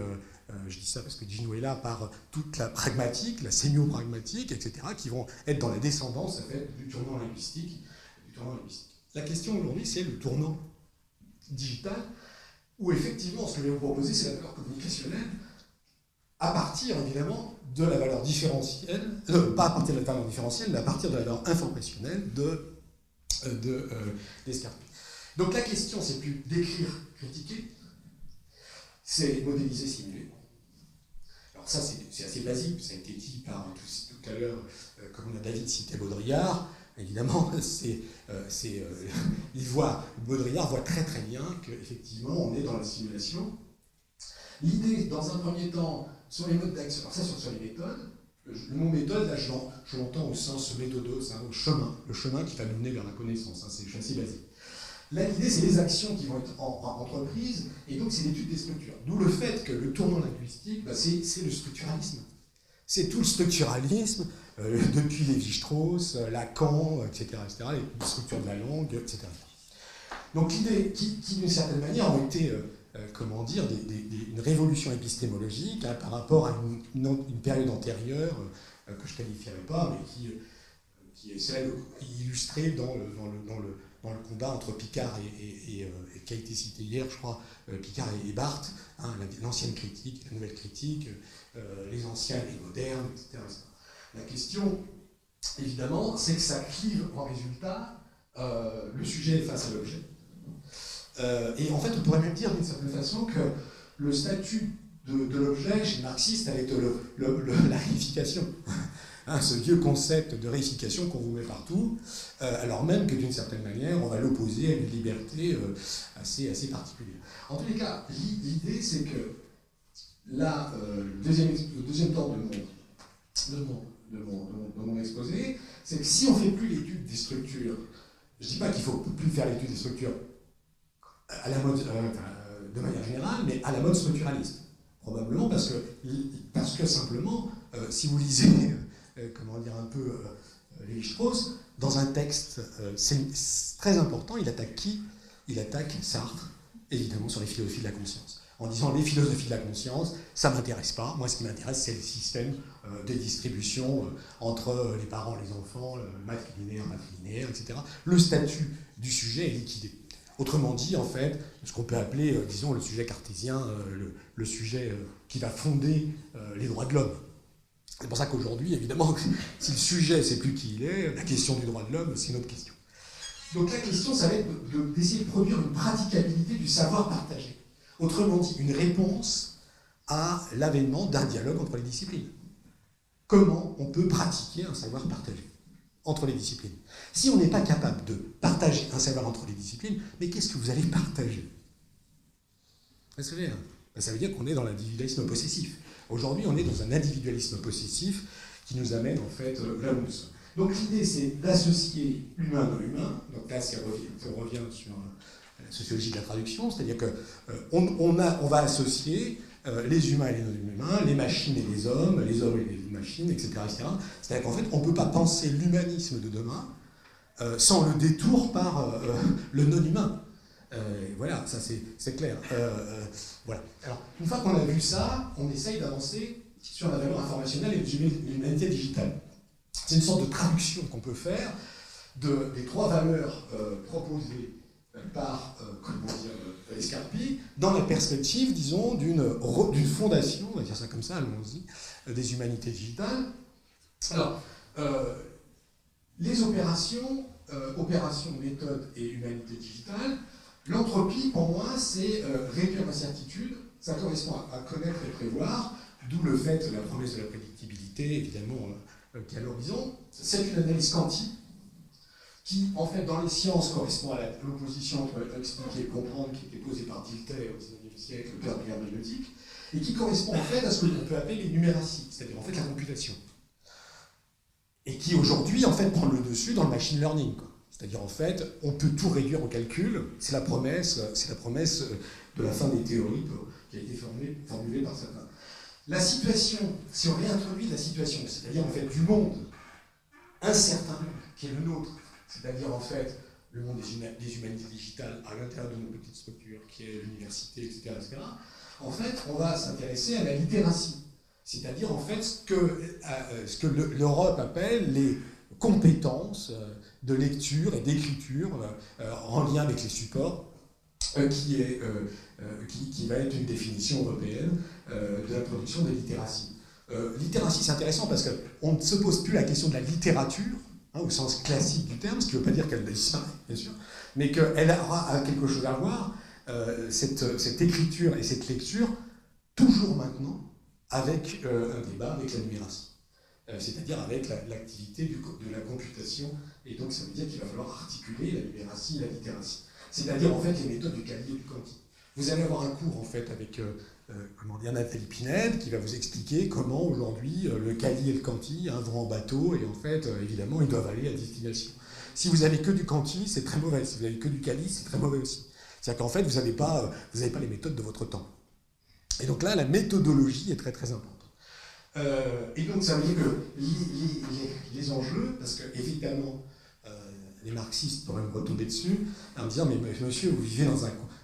je dis ça parce que Gino est là, par toute la pragmatique, la sémio-pragmatique, etc., qui vont être dans la descendance du tournant linguistique. La question aujourd'hui, c'est le tournant digital, où effectivement, ce que je vais vous proposer, c'est la valeur communicationnelle, à partir évidemment de la valeur différentielle, pas à partir de la valeur différentielle, mais à partir de la valeur informationnelle d'Escarpit. Donc la question, c'est plus d'écrire, critiquer, c'est modéliser, simuler. Alors ça, c'est assez basique, ça a été dit par tout à l'heure, comme David citait Baudrillard. Évidemment, Baudrillard voit très très bien qu'effectivement on est dans la simulation. L'idée, dans un premier temps, sur les modes d'action, alors ça sur les méthodes, le mot méthode, là je l'entends au sens méthodos, hein, au chemin, le chemin qui va nous mener vers la connaissance, hein, c'est assez basique. Là, l'idée, c'est les actions qui vont être entreprises, et donc c'est l'étude des structures. D'où le fait que le tournant linguistique, bah, c'est le structuralisme. C'est tout le structuralisme, depuis Lévi-Strauss, Lacan, etc., les structures de la langue, etc. Donc l'idée qui d'une certaine manière, ont été, comment dire, une révolution épistémologique hein, par rapport à une période antérieure que je ne qualifierais pas, mais qui est celle illustrée dans le combat entre Picard et qui a été cité hier, je crois, Picard et Barthes, hein, l'ancienne critique, la nouvelle critique, les anciens et les modernes, etc., etc. La question, évidemment, c'est que ça clive en résultat le sujet face à l'objet. Et en fait, on pourrait même dire d'une certaine façon que le statut de l'objet chez le marxiste avec la réification. Hein, ce vieux concept de réification qu'on vous met partout, alors même que d'une certaine manière, on va l'opposer à une liberté assez particulière. En tous les cas, l'idée, c'est que là, le deuxième temps de mon exposé, c'est que si on ne fait plus l'étude des structures, je ne dis pas qu'il ne faut plus faire l'étude des structures à la mode, de manière générale, mais à la mode structuraliste. Probablement parce que simplement, si vous lisez, comment dire un peu, Lévi-Strauss, dans un texte, c'est très important, il attaque qui? Il attaque Sartre, évidemment, sur les philosophies de la conscience. En disant les philosophies de la conscience, ça ne m'intéresse pas. Moi, ce qui m'intéresse, c'est le système de distribution entre les parents, les enfants, matrilinéaire, etc. Le statut du sujet est liquidé. Autrement dit, en fait, ce qu'on peut appeler, disons, le sujet cartésien, le sujet qui va fonder les droits de l'homme. C'est pour ça qu'aujourd'hui, évidemment, si le sujet, c'est plus qui il est, la question du droit de l'homme, c'est une autre question. Donc la question, ça va être d'essayer de produire une praticabilité du savoir partagé. Autrement dit, une réponse à l'avènement d'un dialogue entre les disciplines. Comment on peut pratiquer un savoir partagé entre les disciplines? Si on n'est pas capable de partager un savoir entre les disciplines, mais qu'est-ce que vous allez partager? Ça veut dire qu'on est dans l'individualisme possessif. Aujourd'hui, on est dans un individualisme possessif qui nous amène en fait là où nous sommes. Donc l'idée, c'est d'associer humain non humain. Donc là, on revient sur la sociologie de la traduction, c'est-à-dire qu'on va associer les humains et les non-humains, les machines et les hommes et les machines, etc. C'est-à-dire qu'en fait, on ne peut pas penser l'humanisme de demain sans le détour par le non-humain. Voilà, ça c'est clair. Voilà. Alors, une fois qu'on a vu ça, on essaye d'avancer sur la valeur informationnelle et de l'humanité digitale. C'est une sorte de traduction qu'on peut faire des trois valeurs proposées par Escarpi dans la perspective, disons, d'une fondation, on va dire ça comme ça, allons-y, des humanités digitales. Alors, les opérations, méthode et humanité digitale, l'entropie, pour moi, c'est réduire l'incertitude, ça correspond à connaître et prévoir, d'où le fait, la promesse de la prédictibilité, évidemment, qui est à l'horizon. C'est une analyse quantique, qui, en fait, dans les sciences, correspond à l'opposition entre expliquer et comprendre, qui était posée par Dilthey au XIXe siècle, le père de l'herméneutique, et qui correspond, en fait, à ce que l'on peut appeler les numératies, c'est-à-dire, en fait, la computation. Et qui, aujourd'hui, en fait, prend le dessus dans le machine learning, quoi. C'est-à-dire, en fait, on peut tout réduire au calcul. C'est la promesse de la fin des théories qui a été formulée par certains. La situation, si on réintroduit la situation, c'est-à-dire, en fait, du monde incertain, qui est le nôtre, c'est-à-dire, en fait, le monde des humanités digitales à l'intérieur de nos petites structures, qui est l'université, etc., en fait, on va s'intéresser à la littératie. C'est-à-dire, en fait, ce que l'Europe appelle les compétences de lecture et d'écriture en lien avec les supports, qui va être une définition européenne de la production de littératie. Littératie, c'est intéressant parce qu'on ne se pose plus la question de la littérature, hein, au sens classique du terme, ce qui ne veut pas dire qu'elle disparaît, bien sûr, mais qu'elle aura quelque chose à voir, cette écriture et cette lecture, toujours maintenant, avec un débat avec la numératie. C'est-à-dire avec l'activité de la computation, et donc ça veut dire qu'il va falloir articuler la numératie et la littératie. C'est-à-dire en fait les méthodes du calier et du quantique. Vous allez avoir un cours en fait avec comment dire, Nathalie Pinède, qui va vous expliquer comment aujourd'hui le Cali et le Canty vont en bateau, et en fait, évidemment, ils doivent aller à destination. Si vous avez que du Canty, c'est très mauvais. Si vous avez que du Cali, c'est très mauvais aussi. C'est-à-dire qu'en fait, vous n'avez pas les méthodes de votre temps. Et donc là, la méthodologie est très très importante. Et donc ça veut dire que les enjeux, parce que évidemment, les marxistes pourraient me retomber dessus, en me disant, mais monsieur, vous vivez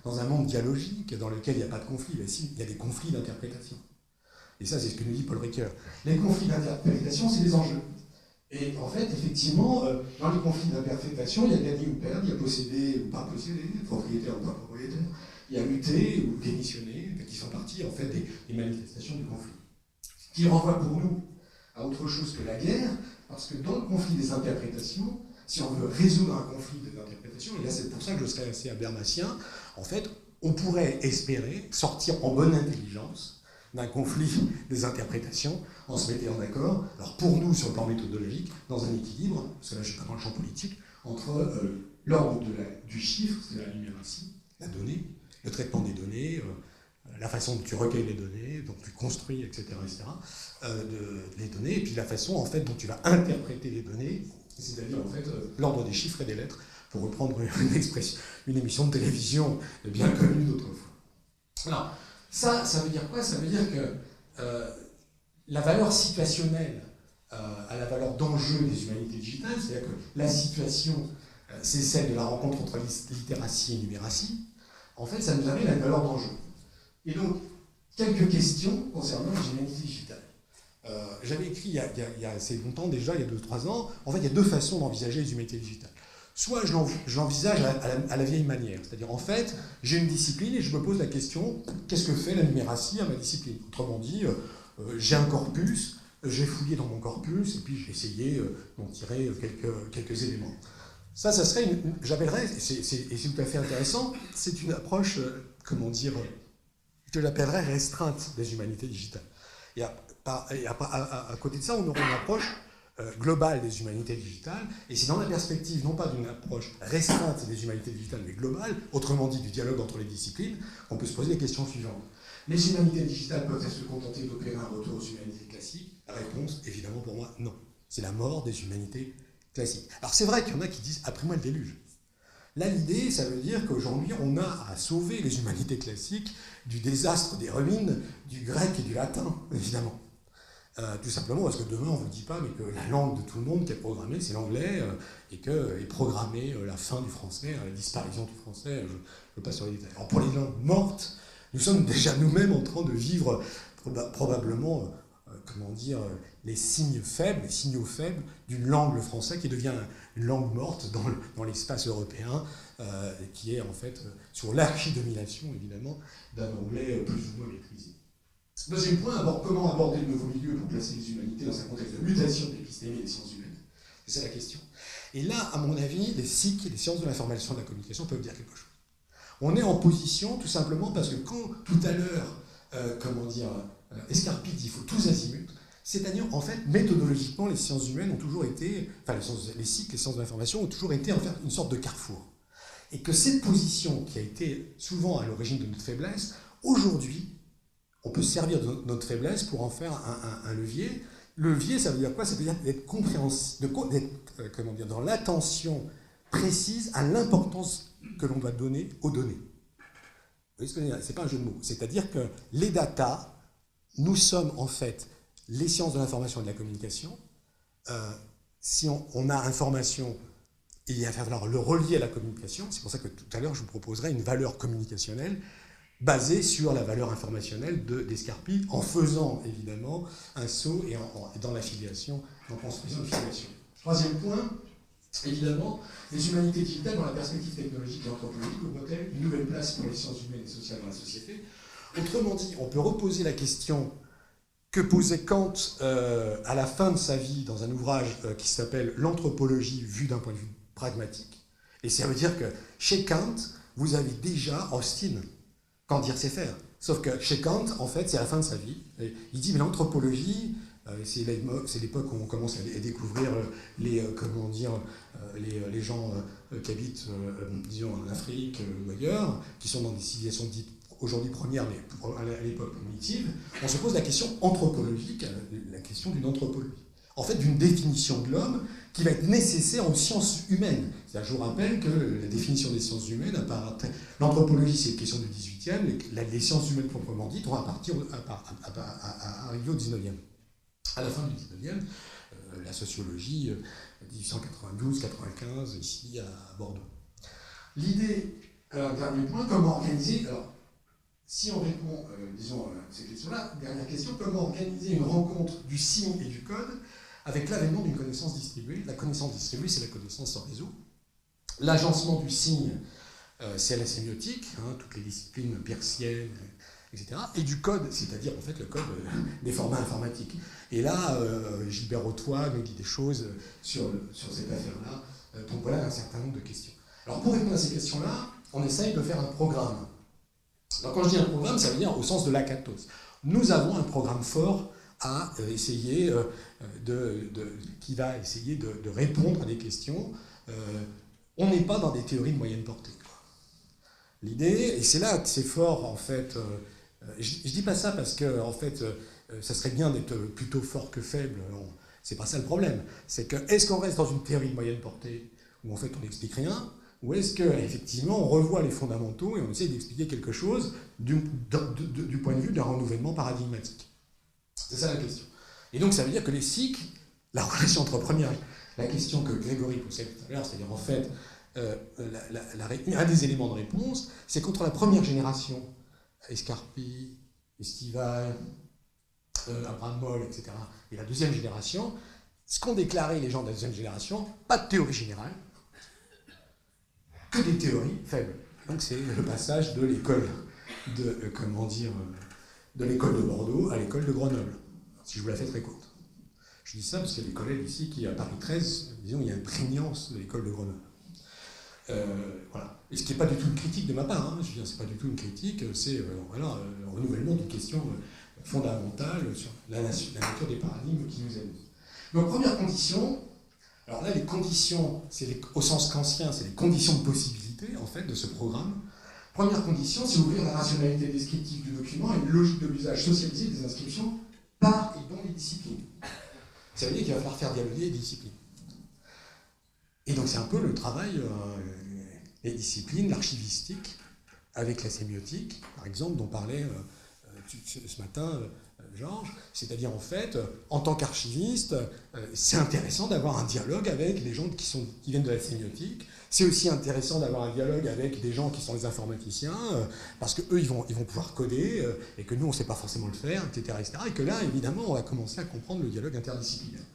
dans un monde dialogique dans lequel il n'y a pas de conflit. Mais si, il y a des conflits d'interprétation. Et ça, c'est ce que nous dit Paul Ricoeur. Les conflits d'interprétation, c'est des enjeux. Et en fait, effectivement, dans les conflits d'interprétation, il y a gagné ou perdre, il y a possédé ou pas possédé, propriétaire ou pas propriétaire, il y a lutter ou démissionner, qui font partie en fait des manifestations du conflit. Qui renvoie pour nous à autre chose que la guerre, parce que dans le conflit des interprétations, si on veut résoudre un conflit des interprétations, et là c'est pour ça que je serais assez habermasien, en fait, on pourrait espérer sortir en bonne intelligence d'un conflit des interprétations en se mettant d'accord, alors pour nous sur le plan méthodologique, dans un équilibre, parce que là je suis pas dans le champ politique, entre l'ordre du chiffre, c'est la numératie, la donnée, le traitement des données, la façon dont tu recueilles les données, dont tu construis, etc., les données, et puis la façon en fait dont tu vas interpréter les données, c'est-à-dire en fait l'ordre des chiffres et des lettres, pour reprendre une émission de télévision bien connue d'autrefois. Alors, ça veut dire quoi? Ça veut dire que la valeur situationnelle à la valeur d'enjeu des humanités digitales, c'est-à-dire que la situation, c'est celle de la rencontre entre littératie et numératie, en fait, ça nous amène à une valeur d'enjeu. Et donc, quelques questions concernant les humanités digitales. J'avais écrit il y a assez longtemps déjà, il y a 2-3 ans, en fait, il y a deux façons d'envisager les humanités digitales. Soit je l'envisage à la vieille manière, c'est-à-dire en fait, j'ai une discipline et je me pose la question, qu'est-ce que fait la numératie à ma discipline? Autrement dit, j'ai un corpus, j'ai fouillé dans mon corpus et puis j'ai essayé d'en tirer quelques éléments. Ça serait, j'appellerais, et c'est tout à fait intéressant, c'est une approche, que j'appellerais restreinte des humanités digitales. Et à côté de ça, on aurait une approche globale des humanités digitales, et c'est dans la perspective, non pas d'une approche restreinte des humanités digitales, mais globale, autrement dit du dialogue entre les disciplines, qu'on peut se poser les questions suivantes. Les humanités digitales peuvent-elles se contenter d'opérer un retour aux humanités classiques? La réponse, évidemment, pour moi, non. C'est la mort des humanités classiques. Alors c'est vrai qu'il y en a qui disent « après moi le déluge ». Là, l'idée, ça veut dire qu'aujourd'hui, on a à sauver les humanités classiques du désastre des ruines du grec et du latin, évidemment. Tout simplement parce que demain, on ne vous dit pas mais que la langue de tout le monde qui est programmée, c'est l'anglais, et qu'est programmée la fin du français, la disparition du français, je ne veux pas sur les détails. Alors pour les langues mortes, nous sommes déjà nous-mêmes en train de vivre probablement, les signaux faibles d'une langue, le français, qui devient une langue morte dans l'espace européen, qui est en fait sur l'archidomination, évidemment, d'un anglais plus ou moins maîtrisé. Deuxième point, comment aborder le nouveau milieu pour placer les humanités dans un contexte de mutation de l'épistémie et des sciences humaines? C'est ça la question. Et là, à mon avis, les SIC, les sciences de l'information et de la communication, peuvent dire quelque chose. On est en position, tout simplement, parce que quand, tout à l'heure, Escarpit dit « il faut tous azimuts », c'est-à-dire, en fait, méthodologiquement, les sciences humaines ont toujours été, enfin, les SIC, les sciences de l'information, ont toujours été, en fait, une sorte de carrefour. Et que cette position, qui a été souvent à l'origine de notre faiblesse, aujourd'hui, on peut se servir de notre faiblesse pour en faire un levier. Le levier, ça veut dire quoi? Ça veut dire d'être dans l'attention précise à l'importance que l'on doit donner aux données. Vous voyez ce que je veux dire? C'est pas un jeu de mots. C'est-à-dire que les data, nous sommes en fait les sciences de l'information et de la communication. Si on a information, il va falloir le relier à la communication. C'est pour ça que tout à l'heure, je vous proposerai une valeur communicationnelle basée sur la valeur informationnelle d'Escarpit, en faisant évidemment un saut et dans l'affiliation, en construisant une filiation. Troisième point, évidemment, les humanités digitales dans la perspective technologique et anthropologique ouvrent-elles une nouvelle place pour les sciences humaines et sociales dans la société? Autrement dit, on peut reposer la question que posait Kant à la fin de sa vie dans un ouvrage qui s'appelle « L'anthropologie vue d'un point de vue pragmatique ». Et ça veut dire que chez Kant, vous avez déjà Austin. Kant dire c'est faire. Sauf que chez Kant, en fait, c'est à la fin de sa vie. Il dit, mais l'anthropologie, c'est l'époque où on commence à découvrir les gens qui habitent, disons, en Afrique ou ailleurs, qui sont dans des civilisations dites aujourd'hui première, mais à l'époque primitive, on se pose la question anthropologique, la question d'une anthropologie. En fait, d'une définition de l'homme qui va être nécessaire aux sciences humaines. C'est-à-dire, je vous rappelle que la définition des sciences humaines, l'anthropologie, c'est une question du 18e, les sciences humaines proprement dites vont arriver au 19e. À la fin du 19e, la sociologie, 1892-95, ici à Bordeaux. L'idée, alors, dernier point, comment organiser, alors, si on répond, disons, à ces questions-là, dernière question, comment organiser une rencontre du signe et du code avec l'avènement d'une connaissance distribuée. La connaissance distribuée, c'est la connaissance en réseau. L'agencement du signe, c'est la sémiotique, hein, toutes les disciplines persiennes, etc. Et du code, c'est-à-dire en fait le code des formats informatiques. Et là, Gilbert Autois nous dit des choses sur cette affaire-là. Donc voilà un certain nombre de questions. Alors pour répondre à ces questions-là, on essaye de faire un programme. Alors quand je dis un programme, ça veut dire au sens de l'akatos. Nous avons un programme fort à essayer qui va essayer de répondre à des questions. On n'est pas dans des théories de moyenne portée. L'idée, et c'est là que c'est fort en fait, je dis pas ça parce que en fait, ça serait bien d'être plutôt fort que faible, c'est pas ça le problème. C'est que est-ce qu'on reste dans une théorie de moyenne portée où en fait on n'explique rien, ou est-ce qu'effectivement on revoit les fondamentaux et on essaie d'expliquer quelque chose du point de vue d'un renouvellement paradigmatique. C'est ça la question. Et donc ça veut dire que les cycles, la relation entre première, la question que Grégory posait tout à l'heure, c'est-à-dire en fait, un des éléments de réponse, c'est qu'entre la première génération, Escarpi, Estival, Abraham Moll, etc., et la deuxième génération, ce qu'ont déclaré les gens de la deuxième génération, pas de théorie générale, que des théories faibles. Donc c'est le passage de l'école de l'école de Bordeaux à l'école de Grenoble, si je vous la fais très courte. Je dis ça parce qu'il y a des collègues ici qui, à Paris 13, disons, il y a une prégnance de l'école de Grenoble. Voilà. Et ce qui n'est pas du tout une critique de ma part, hein. Je veux dire, c'est pas du tout une critique, c'est voilà, le renouvellement d'une question fondamentale sur la nature des paradigmes qui nous aident. Donc première condition, alors là les conditions, au sens kantien, c'est les conditions de possibilité en fait de ce programme. Première condition, c'est ouvrir la rationalité descriptive du document à une logique de l'usage socialisé des inscriptions par et dans les disciplines. Ça veut dire qu'il va falloir faire dialoguer les disciplines. Et donc c'est un peu le travail des disciplines, l'archivistique, avec la sémiotique, par exemple, dont parlait ce matin Georges, c'est-à-dire en fait, en tant qu'archiviste, c'est intéressant d'avoir un dialogue avec les gens qui viennent de la sémiotique. C'est aussi intéressant d'avoir un dialogue avec des gens qui sont les informaticiens, parce qu'eux, ils vont pouvoir coder, et que nous, on ne sait pas forcément le faire, etc., etc. Et que là, évidemment, on va commencer à comprendre le dialogue interdisciplinaire.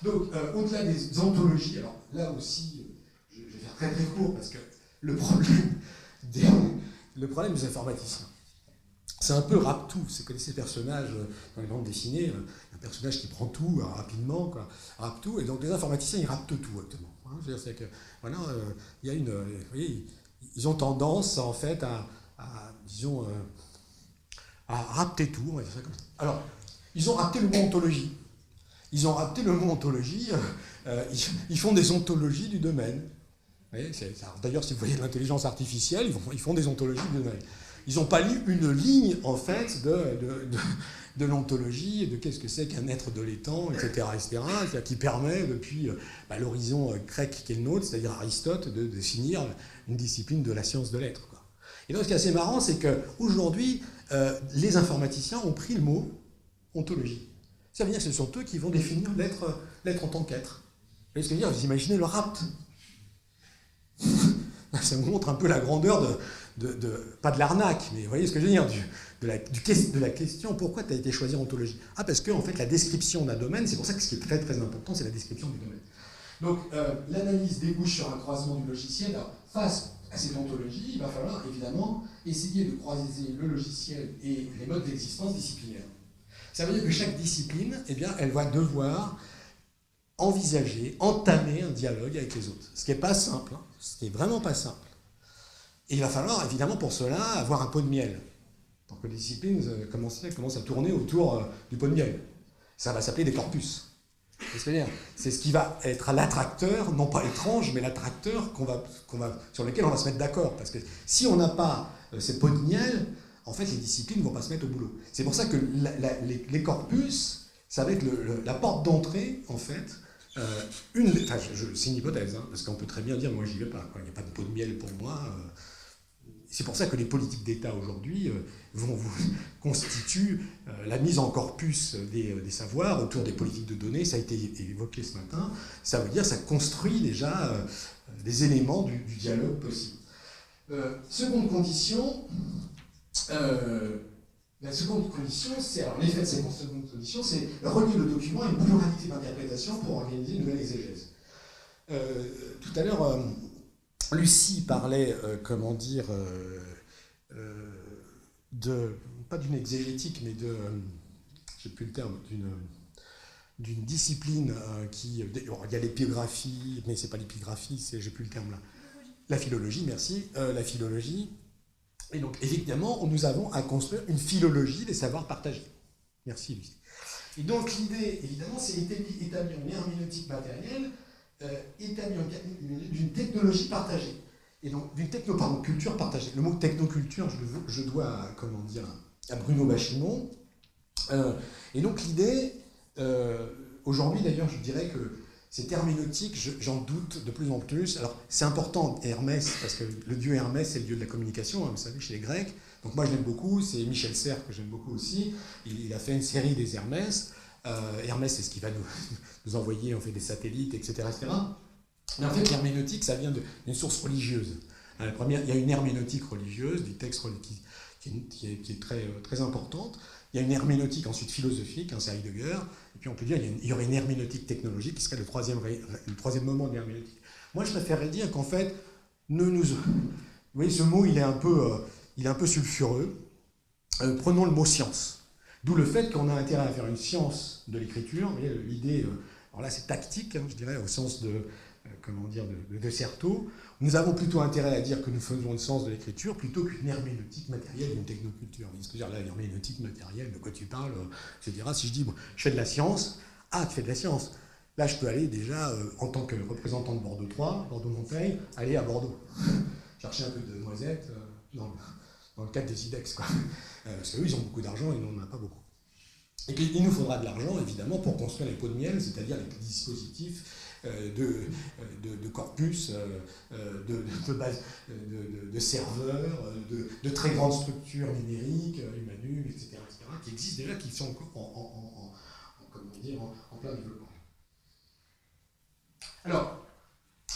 Donc, au-delà des ontologies, alors là aussi, je vais faire très très court, parce que le problème des informaticiens, c'est un peu rappe-tout. Vous connaissez ces personnages dans les bandes dessinées, un personnage qui prend tout rapidement, quoi, rappe-tout, et donc les informaticiens, ils rappent tout, hautement. Hein, c'est que, voilà, il y a une... vous voyez, ils ont tendance, en fait, disons, à rapter tout, on va dire ça comme ça. Alors, ils ont rapté le mot ontologie. Ils ont rapté le mot ontologie, ils font des ontologies du domaine. D'ailleurs, si vous voyez de l'intelligence artificielle, ils font des ontologies du domaine. Ils n'ont pas lu une ligne, en fait, de l'ontologie, et de qu'est-ce que c'est qu'un être de l'étang, etc., etc., qui permet, depuis l'horizon grec qui est le nôtre, c'est-à-dire Aristote, de définir une discipline de la science de l'être. Et donc, ce qui est assez marrant, c'est qu'aujourd'hui, les informaticiens ont pris le mot ontologie. Ça veut dire que ce sont eux qui vont définir l'être en tant qu'être. Vous voyez ce que je veux dire? Vous imaginez le rapt. Ça vous montre un peu la grandeur pas de l'arnaque, mais vous voyez ce que je veux dire, de la question, pourquoi tu as été choisi ontologie? Ah, parce que en fait, la description d'un domaine, c'est pour ça que ce qui est très très important, c'est la description du domaine. Donc, l'analyse débouche sur un croisement du logiciel. Alors, face à cette ontologie, il va falloir évidemment essayer de croiser le logiciel et les modes d'existence disciplinaires. Ça veut dire que chaque discipline, eh bien, elle va devoir envisager, entamer un dialogue avec les autres. Ce qui n'est pas simple, hein, ce qui n'est vraiment pas simple. Et il va falloir, évidemment, pour cela, avoir un pot de miel. Donc les disciplines commencent à tourner autour du pot de miel. Ça va s'appeler des corpus. C'est ce qui va être l'attracteur, non pas étrange, mais l'attracteur sur lequel on va se mettre d'accord. Parce que si on n'a pas ces pots de miel, en fait, les disciplines ne vont pas se mettre au boulot. C'est pour ça que les corpus, ça va être la porte d'entrée, en fait. C'est une hypothèse, hein, parce qu'on peut très bien dire, moi, j'y vais pas. Il n'y a pas de pot de miel pour moi. C'est pour ça que les politiques d'État aujourd'hui constituent la mise en corpus des savoirs autour des politiques de données. Ça a été évoqué ce matin. Ça veut dire que ça construit déjà des éléments du dialogue possible. Seconde condition, la seconde condition, c'est, alors l'effet de cette seconde condition, c'est relier le document à une pluralité d'interprétations pour organiser une nouvelle exégèse. Tout à l'heure, Lucie parlait, comment dire, pas d'une exégétique, mais j'ai plus le terme, d'une discipline qui... il y a l'épigraphie, mais c'est pas l'épigraphie, j'ai plus le terme là. La philologie, merci, la philologie. Et donc, évidemment, nous avons à construire une philologie des savoirs partagés. Merci, Lucie. Et donc, l'idée, évidemment, c'est établir une herméneutique matérielle, établir d'une technologie partagée. Et donc, d'une culture partagée. Le mot technoculture, je dois comment dire, à Bruno Bachimon. Et donc, l'idée, aujourd'hui, d'ailleurs, je dirais que cette herméneutique, j'en doute de plus en plus. Alors, c'est important, Hermès, parce que le dieu Hermès, c'est le dieu de la communication, hein, vous savez, chez les Grecs. Donc moi, je l'aime beaucoup, c'est Michel Serres que j'aime beaucoup aussi. Il a fait une série des Hermès. Hermès, c'est ce qui va nous envoyer en fait, des satellites, etc., etc. Mais en fait, l'herméneutique, ça vient d'une source religieuse. La première, il y a une herméneutique religieuse, du texte qui est très, très importante. Il y a une herméneutique ensuite philosophique, c'est Heidegger, et puis on peut dire qu'il y aurait une herméneutique technologique qui serait le troisième moment de l'herméneutique. Moi, je préférerais dire qu'en fait, vous voyez, ce mot, il est un peu sulfureux. Prenons le mot science. D'où le fait qu'on a intérêt à faire une science de l'écriture. Vous voyez, l'idée, alors là, c'est tactique, hein, je dirais, au sens de Certeau. Nous avons plutôt intérêt à dire que nous faisons une science de l'écriture plutôt qu'une herméneutique matérielle d'une technoculture. Ce que je veux dire là, l'herméneutique matérielle, de quoi tu parles, etc. Si je dis, bon, je fais de la science, tu fais de la science. Là, je peux aller déjà, en tant que représentant de Bordeaux 3, Bordeaux-Montaigne, aller à Bordeaux. Chercher un peu de noisettes dans le cadre des IDEX, quoi. Parce qu'eux, ils ont beaucoup d'argent et nous, on n'en a pas beaucoup. Et puis, il nous faudra de l'argent, évidemment, pour construire les pots de miel, c'est-à-dire les dispositifs de corpus, de serveurs, de très grandes structures numériques, Humanum, etc., qui existent déjà, qui sont encore en plein développement. Alors,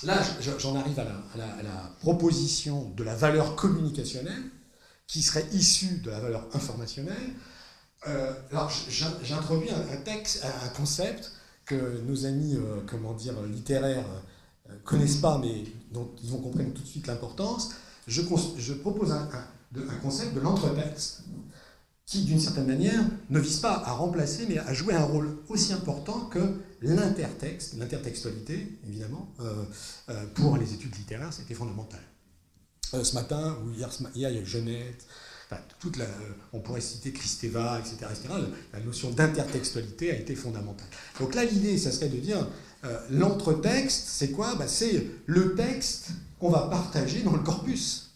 là, j'en arrive à la proposition de la valeur communicationnelle, qui serait issue de la valeur informationnelle. Alors, j'introduis un concept que nos amis littéraires connaissent pas, mais dont ils vont comprendre tout de suite l'importance. Je propose un concept de l'entretexte qui, d'une certaine manière, ne vise pas à remplacer, mais à jouer un rôle aussi important que l'intertexte, l'intertextualité, évidemment, pour les études littéraires, c'était fondamental. Ce matin, ou hier, il y a Genette, on pourrait citer Kristeva, etc., etc. La notion d'intertextualité a été fondamentale. Donc là, l'idée, ça serait de dire, l'entretexte, c'est quoi ? C'est le texte qu'on va partager dans le corpus.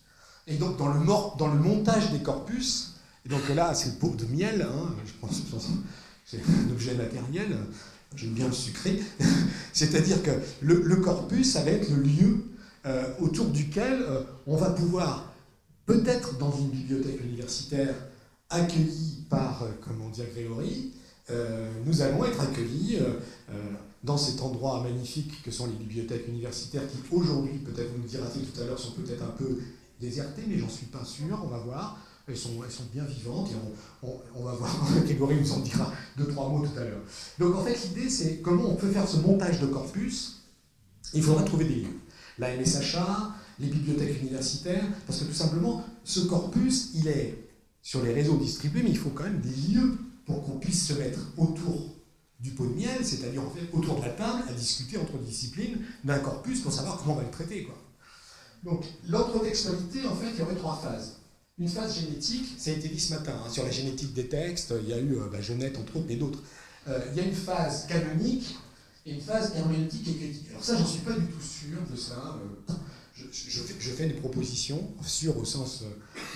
Et donc, dans le montage des corpus, et donc là, c'est le pot de miel, hein, je pense que c'est un objet matériel, j'aime bien le sucré, c'est-à-dire que le corpus, ça va être le lieu autour duquel on va pouvoir, peut-être dans une bibliothèque universitaire accueillie par, Grégory, nous allons être accueillis dans cet endroit magnifique que sont les bibliothèques universitaires qui aujourd'hui, peut-être vous nous dira-t-il tout à l'heure, sont peut-être un peu désertées, mais j'en suis pas sûr, on va voir. Elles sont bien vivantes et on va voir, Grégory nous en dira 2-3 mots tout à l'heure. Donc en fait l'idée c'est comment on peut faire ce montage de corpus. Il faudra trouver des lieux. La MSHA, les bibliothèques universitaires, parce que tout simplement ce corpus il est sur les réseaux distribués, mais il faut quand même des lieux pour qu'on puisse se mettre autour du pot de miel, c'est-à-dire en fait autour de la table, à discuter entre disciplines d'un corpus pour savoir comment on va le traiter, quoi. Donc l'entretextualité, en fait, il y aurait 3 phases. Une phase génétique, ça a été dit ce matin, hein, sur la génétique des textes, il y a eu Genette entre autres, mais d'autres. Il y a une phase canonique et une phase herméneutique et critique. Alors ça, j'en suis pas du tout sûr de ça. Je fais des propositions, sûres au sens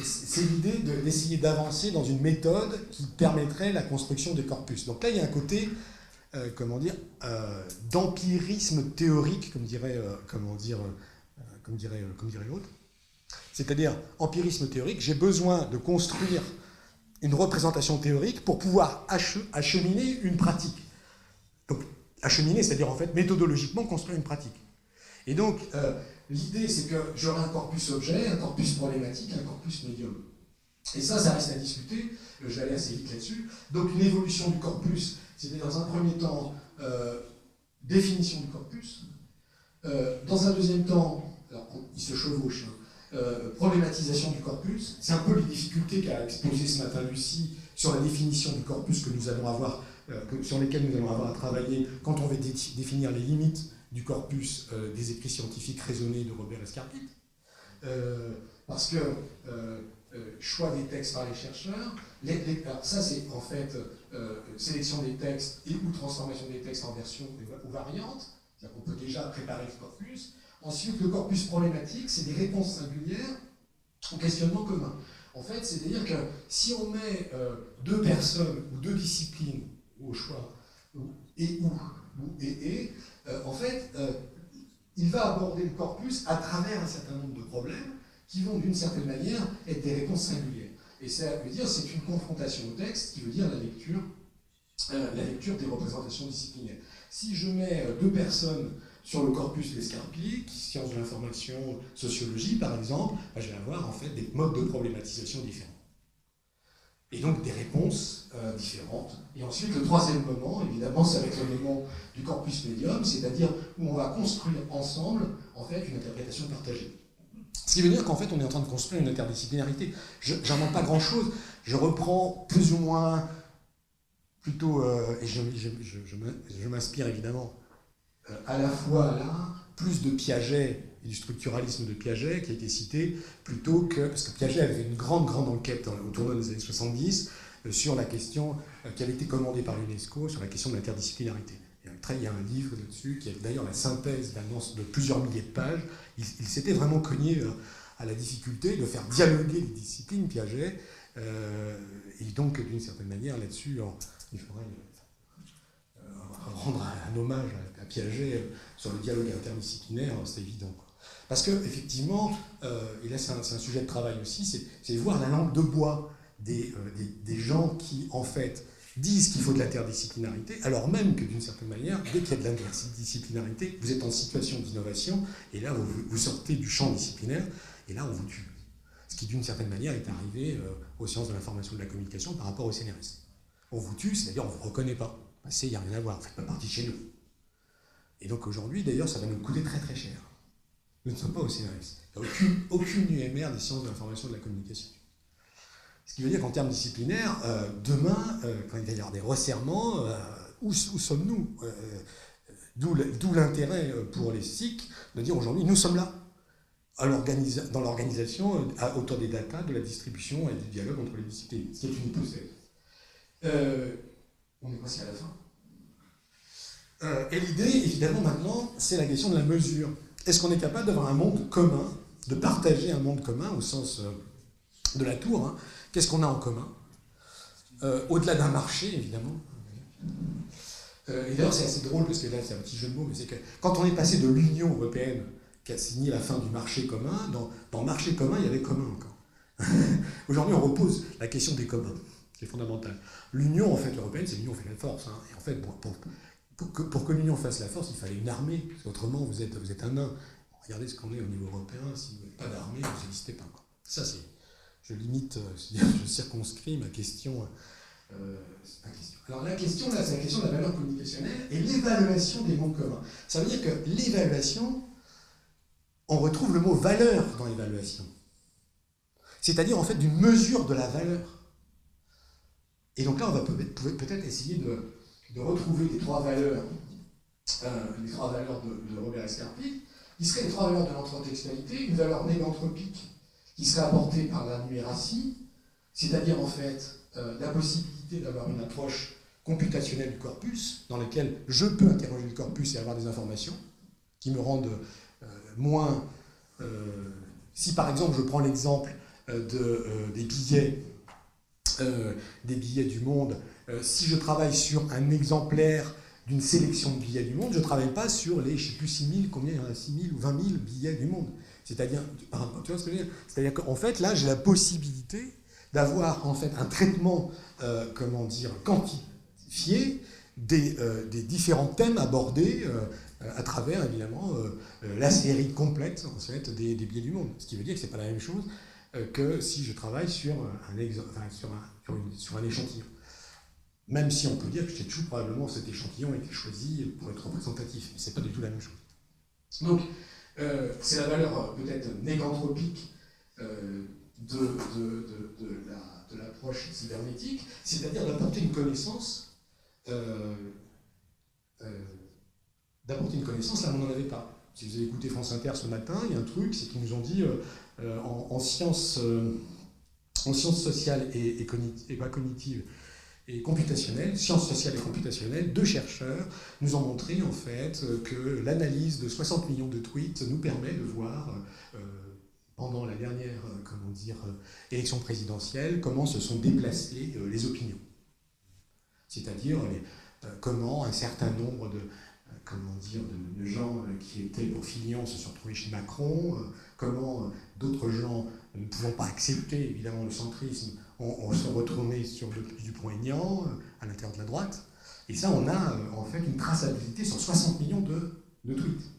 c'est l'idée d'essayer d'avancer dans une méthode qui permettrait la construction des corpus. Donc là, il y a un côté, d'empirisme théorique, comme dirait l'autre. C'est-à-dire, empirisme théorique, j'ai besoin de construire une représentation théorique pour pouvoir acheminer une pratique. Donc, acheminer, c'est-à-dire en fait, méthodologiquement construire une pratique. Et donc, l'idée, c'est que j'aurai un corpus objet, un corpus problématique, un corpus médium. Et ça reste à discuter, je vais aller assez vite là-dessus. Donc, une évolution du corpus, c'était dans un premier temps, définition du corpus. Dans un deuxième temps, alors, il se chevauche, problématisation du corpus. C'est un peu les difficultés qu'a exposé ce matin Lucie sur la définition du corpus que nous allons avoir, sur lesquelles nous allons avoir à travailler quand on va définir les limites du corpus des écrits scientifiques raisonnés de Robert Escarpit. Parce que choix des textes par les chercheurs, alors ça c'est en fait sélection des textes et ou transformation des textes en versions ou variantes, c'est-à-dire qu'on peut déjà préparer le corpus. Ensuite, le corpus problématique, c'est des réponses singulières au questionnement commun. En fait, c'est-à-dire que si on met deux personnes ou deux disciplines au choix, en fait, il va aborder le corpus à travers un certain nombre de problèmes qui vont d'une certaine manière être des réponses singulières. Et ça veut dire c'est une confrontation au texte qui veut dire la lecture des représentations disciplinaires. Si je mets deux personnes sur le corpus d'Escarpit, sciences de l'information, sociologie par exemple, je vais avoir en fait des modes de problématisation différents. Et donc des réponses différentes. Et ensuite, le troisième moment, évidemment, ça va être le moment du corpus médium, c'est-à-dire où on va construire ensemble en fait une interprétation partagée. Ce qui veut dire qu'en fait, on est en train de construire une interdisciplinarité. J'invente pas grand-chose, je reprends plus ou moins, plutôt, et je m'inspire évidemment à la fois là, plus de Piaget et du structuralisme de Piaget qui a été cité, plutôt que, parce que Piaget avait fait une grande enquête au tournant des années 70 sur la question qui avait été commandée par l'UNESCO, sur la question de l'interdisciplinarité. Il y a un livre là-dessus, qui est d'ailleurs la synthèse de plusieurs milliers de pages. Il s'était vraiment cogné à la difficulté de faire dialoguer les disciplines Piaget, et donc d'une certaine manière là-dessus, il faudrait rendre un hommage à Piaget sur le dialogue interdisciplinaire, c'est évident. Parce que, effectivement, et là c'est un sujet de travail aussi, c'est voir la langue de bois des gens qui, en fait, disent qu'il faut de l'interdisciplinarité, alors même que d'une certaine manière, dès qu'il y a de l'interdisciplinarité, vous êtes en situation d'innovation, et là vous sortez du champ disciplinaire, et là on vous tue. Ce qui d'une certaine manière est arrivé aux sciences de l'information et de la communication par rapport au CNRS. On vous tue, c'est-à-dire on ne vous reconnaît pas. Il n'y a rien à voir, vous ne faites pas partie de chez nous. Et donc aujourd'hui, d'ailleurs, ça va nous coûter très cher. Nous ne sommes pas au CNRS. Il n'y a aucune UMR des sciences de l'information et de la communication. Ce qui veut dire qu'en termes disciplinaires, demain, quand il va y avoir des resserrements, où sommes-nous D'où l'intérêt pour les SIC de dire aujourd'hui, nous sommes là, dans l'organisation, autour des data, de la distribution et du dialogue entre les disciplines, ce qui est une hypothèse. On est presque à la fin. Et l'idée, évidemment, maintenant, c'est la question de la mesure. Est-ce qu'on est capable d'avoir un monde commun, de partager un monde commun au sens de la tour, hein. Qu'est-ce qu'on a en commun au-delà d'un marché, évidemment. Et d'ailleurs, c'est assez drôle, parce que là, c'est un petit jeu de mots, mais c'est que quand on est passé de l'Union européenne, qui a signé la fin du marché commun, dans marché commun, il y avait commun encore. Aujourd'hui, on repose la question des communs, qui est fondamentale. L'Union, en fait, européenne, c'est l'Union fait la force. Hein. Et en fait, pour que l'Union fasse la force, il fallait une armée, parce qu'autrement, vous êtes un nain. Regardez ce qu'on est au niveau européen, si vous n'avez pas d'armée, vous n'existez pas. Quoi. Ça, c'est... Je limite, je circonscris ma question. Alors la question, là, c'est la question de la valeur communicationnelle et l'évaluation des mondes communs. Ça veut dire que l'évaluation, on retrouve le mot valeur dans l'évaluation. C'est-à-dire, en fait, d'une mesure de la valeur. Et donc là, on va peut-être essayer de retrouver les trois valeurs de Robert Escarpit, qui seraient les trois valeurs de l'anthropotextualité, une valeur néganthropique qui serait apportée par la numératie, c'est-à-dire en fait la possibilité d'avoir une approche computationnelle du corpus, dans laquelle je peux interroger le corpus et avoir des informations qui me rendent moins... si par exemple je prends l'exemple des billets du Monde, si je travaille sur un exemplaire d'une sélection de billets du Monde, je ne travaille pas sur les, je ne sais plus, 6 000, combien il y en a, 6 000 ou 20 000 billets du Monde. C'est-à-dire, tu vois ce que je veux dire? C'est-à-dire qu'en fait, là, j'ai la possibilité d'avoir en fait un traitement, comment dire, quantifié des différents thèmes abordés à travers, évidemment, la série complète en fait, des billets du Monde. Ce qui veut dire que ce n'est pas la même chose que si je travaille sur un échantillon. Même si on peut dire que chez Chou, probablement, cet échantillon a été choisi pour être représentatif, mais ce n'est pas du tout la même chose. Donc, c'est la valeur peut-être néganthropique de l'approche cybernétique, c'est-à-dire d'apporter une connaissance, là on n'en avait pas. Si vous avez écouté France Inter ce matin, il y a un truc, c'est qu'ils nous ont dit en sciences sociales et pas cognitives et computationnelles, sciences sociales et computationnelles, 2 chercheurs nous ont montré en fait que l'analyse de 60 millions de tweets nous permet de voir pendant la dernière élection présidentielle comment se sont déplacées les opinions. C'est-à-dire comment un certain nombre de gens qui étaient pour Fillon se sont retrouvés chez Macron, comment d'autres gens ne pouvant pas accepter évidemment le centrisme on se retournait sur Dupont-Aignan à l'intérieur de la droite. Et ça, on a en fait une traçabilité sur 60 millions de tweets.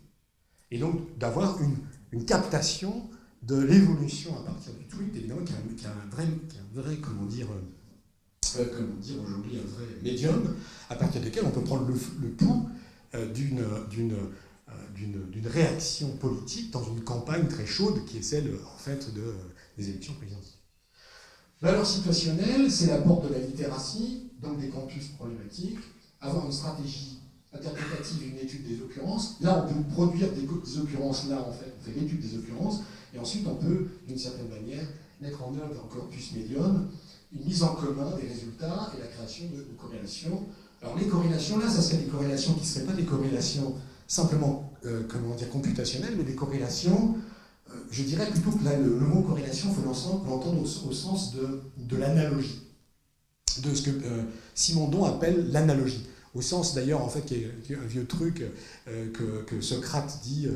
Et donc d'avoir une captation de l'évolution à partir du tweet, évidemment, qui a un vrai aujourd'hui, un vrai médium, à partir duquel on peut prendre le pouls d'une réaction politique dans une campagne très chaude qui est celle, en fait, des élections présidentielles. Valeur situationnelle, c'est l'apport de la littératie, donc des campus problématiques, avoir une stratégie interprétative et une étude des occurrences. Là, on peut produire des occurrences, là, en fait, on fait l'étude des occurrences, et ensuite on peut, d'une certaine manière, mettre en œuvre un corpus médium, une mise en commun des résultats et la création de corrélations. Alors les corrélations, là, ça serait des corrélations qui ne seraient pas des corrélations simplement, computationnelles, mais des corrélations, je dirais plutôt que là, le mot corrélation, il faut l'entendre au sens de l'analogie, de ce que Simondon appelle l'analogie. Au sens d'ailleurs, en fait, qui est un vieux truc que Socrate dit,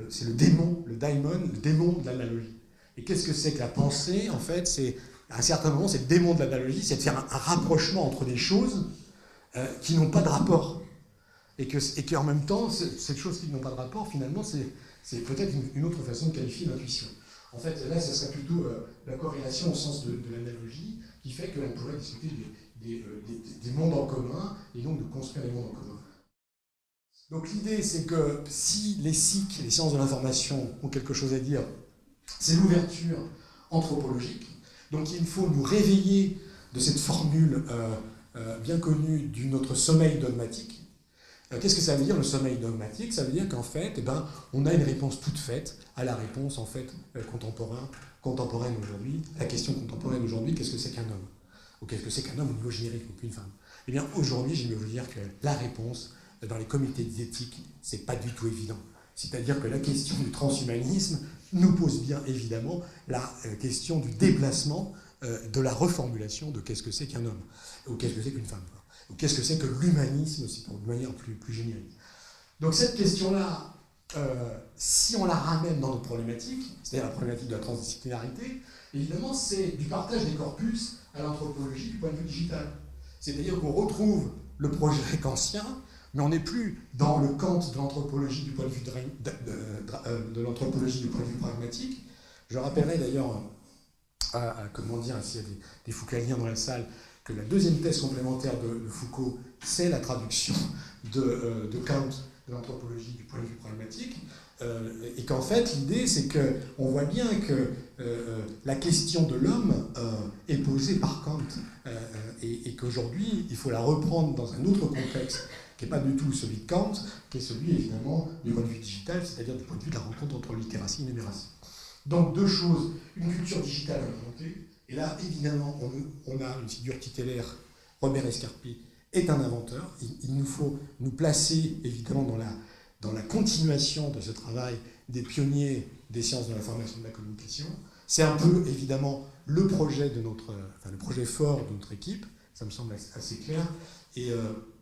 c'est le démon de l'analogie. Et qu'est-ce que c'est que la pensée? En fait, c'est à un certain moment, c'est le démon de l'analogie, c'est de faire un rapprochement entre des choses qui n'ont pas de rapport. Et qu'en même temps, cette chose qui n'ont pas de rapport, finalement, c'est peut-être une autre façon de qualifier l'intuition. En fait, là, ça serait plutôt la corrélation au sens de l'analogie, qui fait que l'on pourrait discuter des mondes en commun, et donc de construire des mondes en commun. Donc l'idée, c'est que si les SIC, les sciences de l'information, ont quelque chose à dire, c'est l'ouverture anthropologique. Donc il faut nous réveiller de cette formule bien connue du notre sommeil dogmatique. Qu'est-ce que ça veut dire, le sommeil dogmatique? Ça veut dire qu'en fait, on a une réponse toute faite à la réponse en fait contemporaine aujourd'hui. La question contemporaine aujourd'hui, qu'est-ce que c'est qu'un homme? Ou qu'est-ce que c'est qu'un homme au niveau générique, ou qu'une femme? Eh bien, aujourd'hui, je vais vous dire que la réponse, dans les comités d'éthique, c'est pas du tout évident. C'est-à-dire que la question du transhumanisme nous pose bien évidemment la question du déplacement, de la reformulation de qu'est-ce que c'est qu'un homme, ou qu'est-ce que c'est qu'une femme, ou qu'est-ce que c'est que l'humanisme, c'est de manière plus générique. Donc cette question-là, si on la ramène dans notre problématique, c'est-à-dire la problématique de la transdisciplinarité, évidemment c'est du partage des corpus à l'anthropologie du point de vue digital. C'est-à-dire qu'on retrouve le projet kantien, mais on n'est plus dans le Kant de l'anthropologie du point de vue l'anthropologie du point de vue pragmatique. Je rappellerai d'ailleurs s'il y a des Foucaultiens dans la salle, que la deuxième thèse complémentaire de Foucault, c'est la traduction de Kant de l'anthropologie du point de vue pragmatique, et qu'en fait l'idée c'est qu'on voit bien que la question de l'homme est posée par Kant, et qu'aujourd'hui il faut la reprendre dans un autre contexte qui n'est pas du tout celui de Kant, qui est celui évidemment du point de vue digital, c'est-à-dire du point de vue de la rencontre entre littératie et numératie. Donc 2 choses, une culture digitale inventée, et là évidemment on a une figure tutélaire, Robert Escarpi est un inventeur, il nous faut nous placer évidemment dans la continuation de ce travail des pionniers des sciences de l'information et de la communication. C'est un peu, évidemment, le projet le projet fort de notre équipe, ça me semble assez clair, et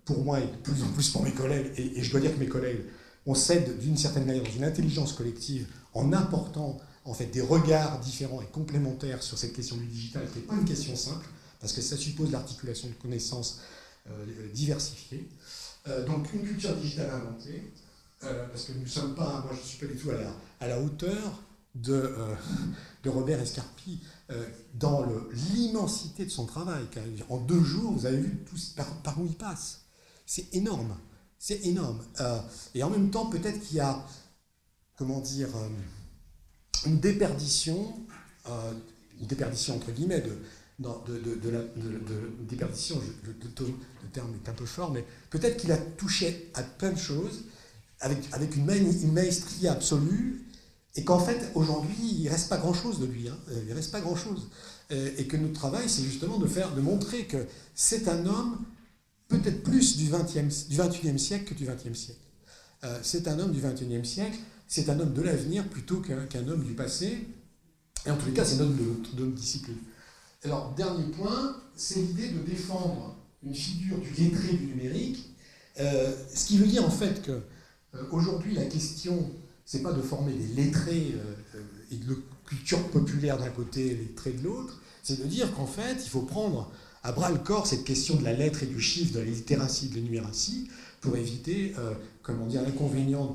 pour moi, et de plus en plus pour mes collègues, et je dois dire que mes collègues, on s'aide d'une certaine manière dans une intelligence collective en apportant en fait des regards différents et complémentaires sur cette question du digital, qui n'est pas une question simple, parce que ça suppose l'articulation de connaissances diversifiées. Donc une culture digitale inventée, parce que nous ne sommes pas, moi je ne suis pas du tout à la hauteur de Robert Escarpi dans l'immensité de son travail. Car en 2 jours, vous avez vu tout par où il passe. C'est énorme. C'est énorme. Et en même temps, peut-être qu'il y a, comment dire, une déperdition entre guillemets, déperdition, le terme est un peu fort, mais peut-être qu'il a touché à plein de choses avec une maestrie absolue, et qu'en fait, aujourd'hui, il ne reste pas grand-chose de lui. Il ne reste pas grand-chose. Et que notre travail, c'est justement de montrer que c'est un homme peut-être plus du XXIe siècle que du XXe siècle. C'est un homme du XXIe siècle, c'est un homme de l'avenir plutôt qu'un homme du passé. Et en tous les cas, c'est un homme de notre discipline. Alors, dernier point, c'est l'idée de défendre une figure du lettré du numérique, ce qui veut dire en fait que aujourd'hui, la question, c'est pas de former des lettrés et de culture populaire d'un côté et lettrés de l'autre, c'est de dire qu'en fait, il faut prendre à bras le corps cette question de la lettre et du chiffre, de la littératie, de la numératie, pour éviter, comment dire, l'inconvénient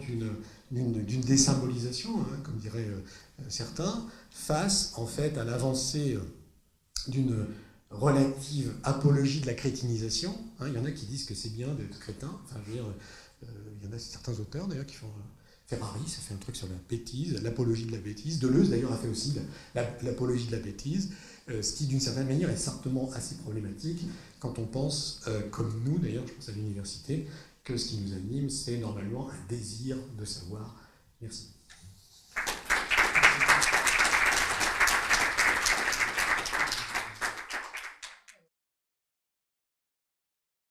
d'une désymbolisation, comme diraient certains, face en fait à l'avancée d'une relative apologie de la crétinisation. Il y en a qui disent que c'est bien d'être crétin. Enfin, je veux dire, il y en a certains auteurs d'ailleurs qui font. Ferrari, ça fait un truc sur la bêtise, l'apologie de la bêtise. Deleuze d'ailleurs a fait aussi l'apologie de la bêtise, ce qui d'une certaine manière est certainement assez problématique quand on pense, comme nous d'ailleurs, je pense à l'université, que ce qui nous anime, c'est normalement un désir de savoir. Merci.